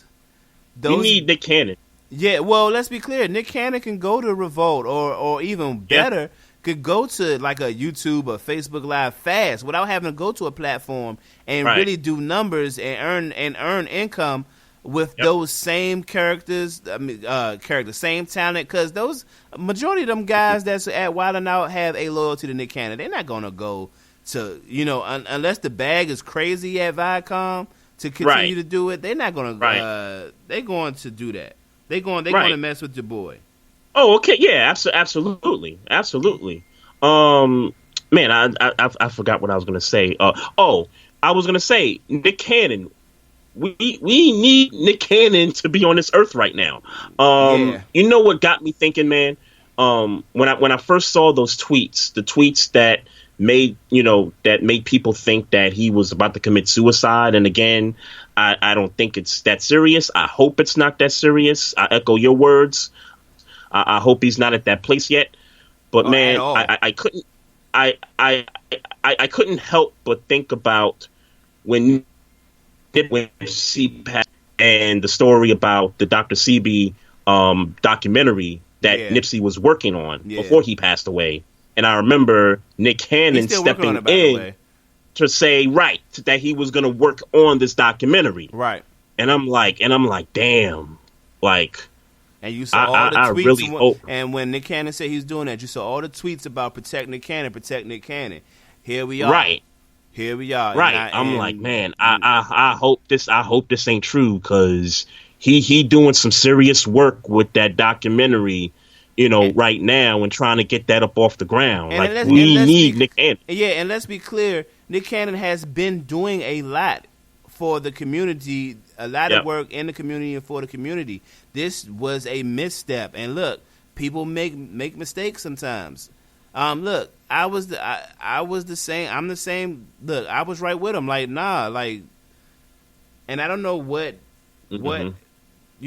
we need Nick Cannon. Yeah, well, let's be clear. Nick Cannon can go to Revolt, or even better, could go to like a YouTube or Facebook Live fast without having to go to a platform and really do numbers and earn income with those same characters, same talent. Because those majority of them guys that's at Wildin' Out have a loyalty to Nick Cannon. They're not gonna go to unless the bag is crazy at Viacom to continue to do it. They're not gonna. They're going to do that. They're going to mess with your boy. Oh, okay, yeah, absolutely. Man, I forgot what I was gonna say. I was gonna say Nick Cannon. We need Nick Cannon to be on this earth right now. You know what got me thinking, man? When I first saw those tweets, the tweets that made people think that he was about to commit suicide, and again, I don't think it's that serious. I hope it's not that serious. I echo your words. I hope he's not at that place yet. But man, I couldn't help but think about when CPAC and the story about the Dr. Sebi documentary that Nipsey was working on before he passed away. And I remember Nick Cannon stepping in to say that he was going to work on this documentary. Right. And I'm like, damn, like. And you saw all the tweets, and when Nick Cannon said he was doing that, you saw all the tweets about protect Nick Cannon. Here we are. Right. Here we are. Right. I'm like, man, I hope this ain't true, because he doing some serious work with that documentary, right now, and trying to get that up off the ground. Like, we need Nick Cannon. Yeah, and let's be clear, Nick Cannon has been doing a lot for the community, a lot of work in the community and for the community. This was a misstep, and look, people make mistakes sometimes. Look, I was the same. I'm the same. Look, I was right with him. Like, nah, like, and I don't know what I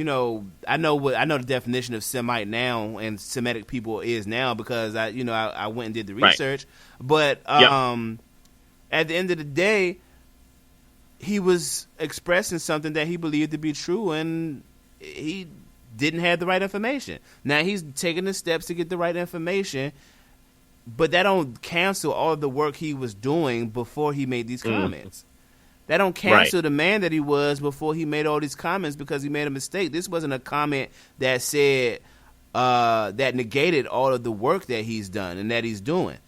know the definition of Semite now and Semitic people is now, because I went and did the research. Right. But at the end of the day, he was expressing something that he believed to be true, and he didn't have the right information. Now he's taking the steps to get the right information, but that don't cancel all of the work he was doing before he made these comments. That don't cancel the man that he was before he made all these comments because he made a mistake. This wasn't a comment that said that negated all of the work that he's done and that he's doing.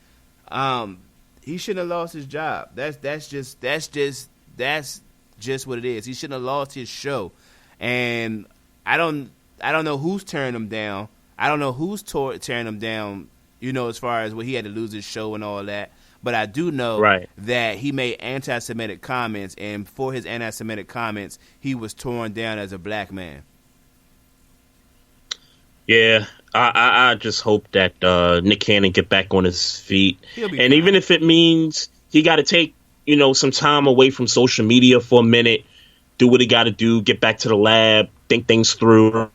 He shouldn't have lost his job. That's just what it is. He shouldn't have lost his show. And I don't know who's tearing him down. I don't know who's tearing him down, as far as he had to lose his show and all that. But I do know that he made anti-Semitic comments, and for his anti-Semitic comments, he was torn down as a black man. Yeah, I just hope that Nick Cannon get back on his feet. And fine. Even if it means he got to take, some time away from social media for a minute, do what he got to do, get back to the lab, think things through,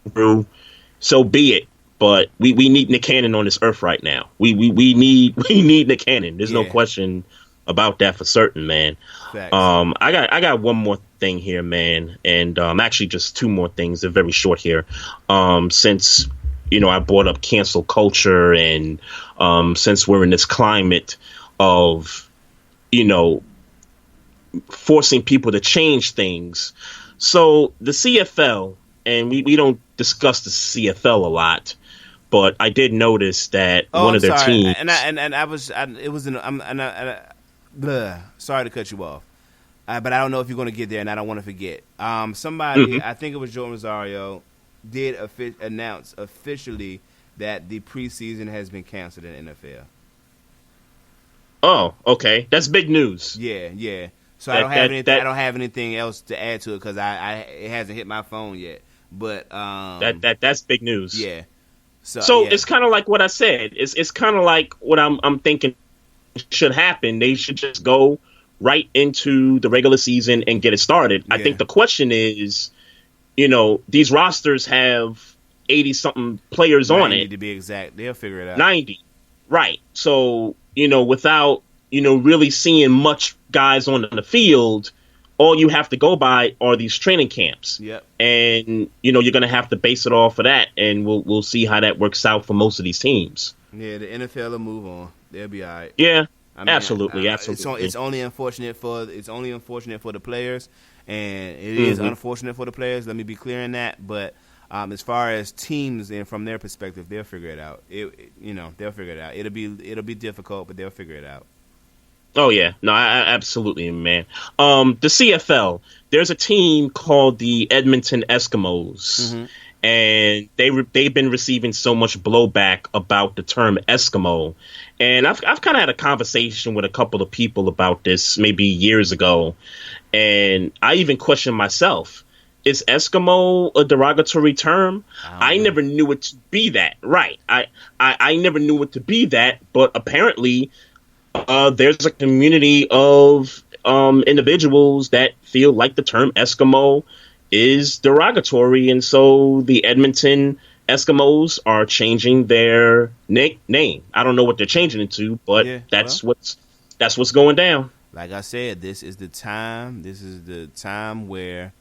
so be it. But we need Nick Cannon on this earth right now. We need Nick Cannon. There's no question about that for certain, man. I got one more thing here, man, and actually just two more things. They're very short here. Since I brought up cancel culture, and since we're in this climate of forcing people to change things, so the CFL, and we don't discuss the CFL a lot. But I did notice that one of their teams, sorry to cut you off, but I don't know if you're going to get there, and I don't want to forget. Somebody, I think it was Joe Rosario, did announce officially that the preseason has been canceled in the NFL. Oh, okay, that's big news. Yeah. So I don't have anything else to add to it because it hasn't hit my phone yet. But that's big news. Yeah. So it's kind of like what I said. It's kind of like what I'm thinking should happen. They should just go right into the regular season and get it started. Yeah. I think the question is, these rosters have 80-something players on it. 90 to be exact. They'll figure it out. 90. Right. So, without, really seeing much guys on the field, all you have to go by are these training camps. Yep. And, you're going to have to base it off of that, and we'll see how that works out for most of these teams. Yeah, the NFL will move on. They'll be all right. Yeah, absolutely. It's only unfortunate for the players, and it is unfortunate for the players. Let me be clear in that. But as far as teams and from their perspective, they'll figure it out. They'll figure it out. It'll be difficult, but they'll figure it out. Oh, yeah. No, absolutely, man. The CFL, there's a team called the Edmonton Eskimos, and they've been receiving so much blowback about the term Eskimo. And I've kind of had a conversation with a couple of people about this maybe years ago, and I even questioned myself. Is Eskimo a derogatory term? I never knew it to be that. Right. I never knew it to be that, but apparently there's a community of individuals that feel like the term Eskimo is derogatory, and so the Edmonton Eskimos are changing their name. I don't know what they're changing it to, but that's what's going down. Like I said, this is the time. This is the time where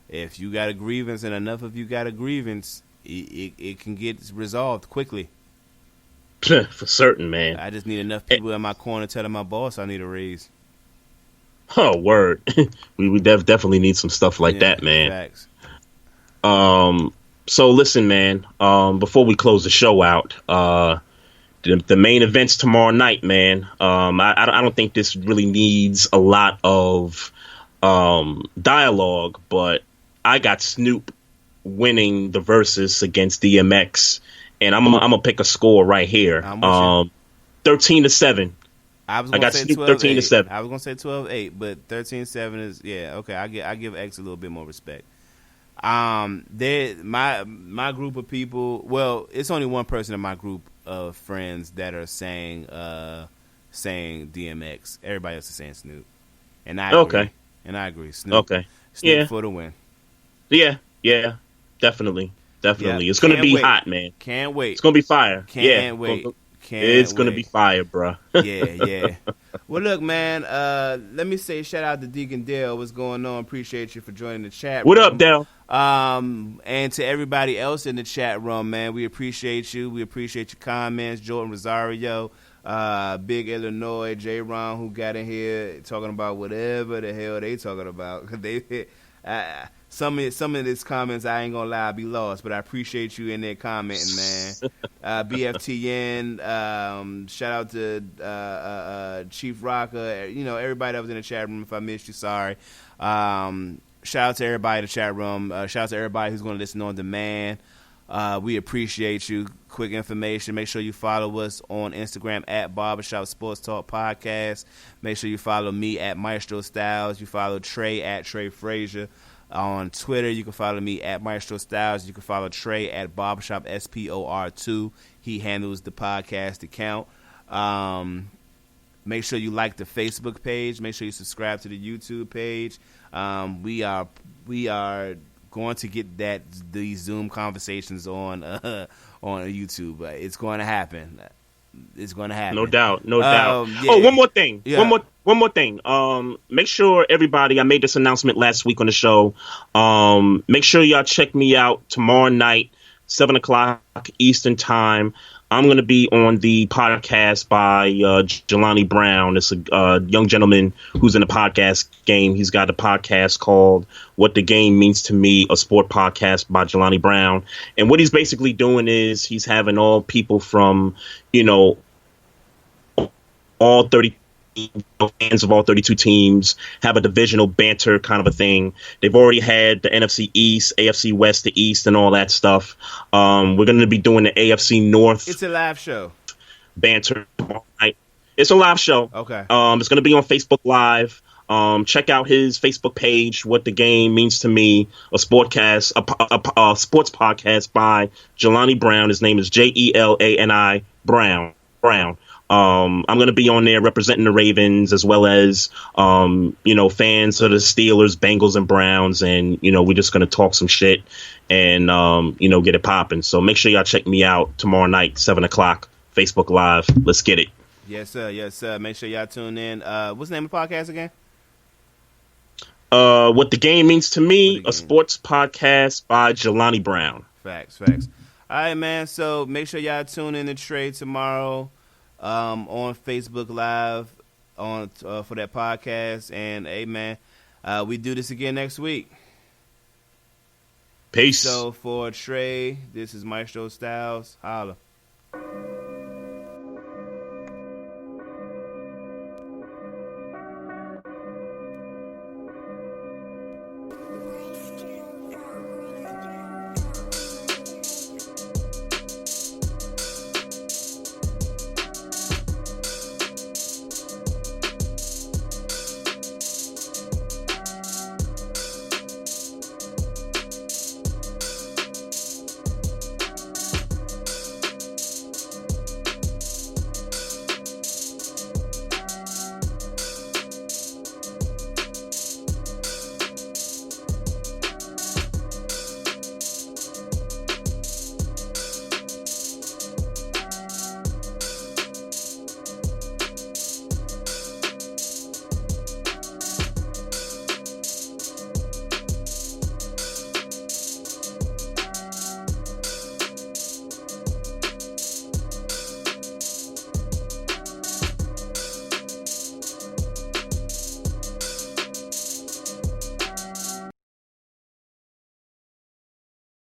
if you got a grievance and enough of you got a grievance, it can get resolved quickly. For certain, man. I just need enough people in my corner telling my boss I need a raise. Oh, word. we definitely need some stuff like that, man. Facts. So listen, man, before we close the show out, the main event's tomorrow night, man. I don't think this really needs a lot of dialogue, but I got Snoop winning the versus against DMX. And I'm gonna pick a score right here. 13-7. I got Snoop 13-7. I was gonna say 12-8, but 13-7 is okay. I give X a little bit more respect. My group of people. Well, it's only one person in my group of friends that are saying DMX. Everybody else is saying Snoop, and I agree. Okay. And I agree. Snoop. Okay. Snoop for the win. Yeah. Definitely. Yeah, it's going to be hot, man. Can't wait. It's going to be fire. Can't wait. It's going to be fire, bro. Yeah. Well, look, man. Let me say shout out to Deacon Dale. What's going on? Appreciate you for joining the chat. What room. up, Dale? And to everybody else in the chat room, man, we appreciate you. We appreciate your comments. Jordan Rosario, Big Illinois, J. Ron, who got in here talking about whatever the hell they talking about. Some of these comments, I ain't gonna lie, I be lost, but I appreciate you in there commenting, man. BFTN, shout out to Chief Rocker, everybody that was in the chat room. If I missed you, sorry. Shout out to everybody in the chat room. Shout out to everybody who's going to listen on demand. We appreciate you. Quick information, make sure you follow us on Instagram at Barbershop Sports Talk Podcast. Make sure you follow me at Maestro Styles. You follow Trey at Trey Frazier. On Twitter, you can follow me at Maestro Styles. You can follow Trey at Barbershop SPOR2. He handles the podcast account. Make sure you like the Facebook page. Make sure you subscribe to the YouTube page. We are going to get these Zoom conversations on YouTube. It's going to happen. It's going to happen. No doubt. Yeah. Oh, one more thing. Yeah. One more thing. Make sure everybody, I made this announcement last week on the show. Make sure y'all check me out tomorrow night, 7:00 Eastern time. I'm going to be on the podcast by Jelani Brown. It's a young gentleman who's in the podcast game. He's got a podcast called What the Game Means to Me, a sport podcast by Jelani Brown. And what he's basically doing is he's having all people from, all 30 fans of all 32 teams have a divisional banter kind of a thing. They've already had the NFC East, AFC West, the East, and all that stuff. We're going to be doing the AFC North. It's a live show. Banter tomorrow night. It's a live show. Okay. It's going to be on Facebook Live. Check out his Facebook page, What the Game Means to Me, a sports podcast by Jelani Brown. His name is Jelani Brown. I'm going to be on there representing the Ravens as well as, fans of the Steelers, Bengals, and Browns. And, we're just going to talk some shit and, get it popping. So make sure y'all check me out tomorrow night, 7:00, Facebook Live. Let's get it. Yes, sir. Yes, sir. Make sure y'all tune in. What's the name of the podcast again? What the Game Means to Me, a sports podcast by Jelani Brown. Facts. All right, man. So make sure y'all tune in to Trey tomorrow. On Facebook Live for that podcast. And, hey, man, we do this again next week. Peace. So, for Trey, this is Maestro Styles. Holla.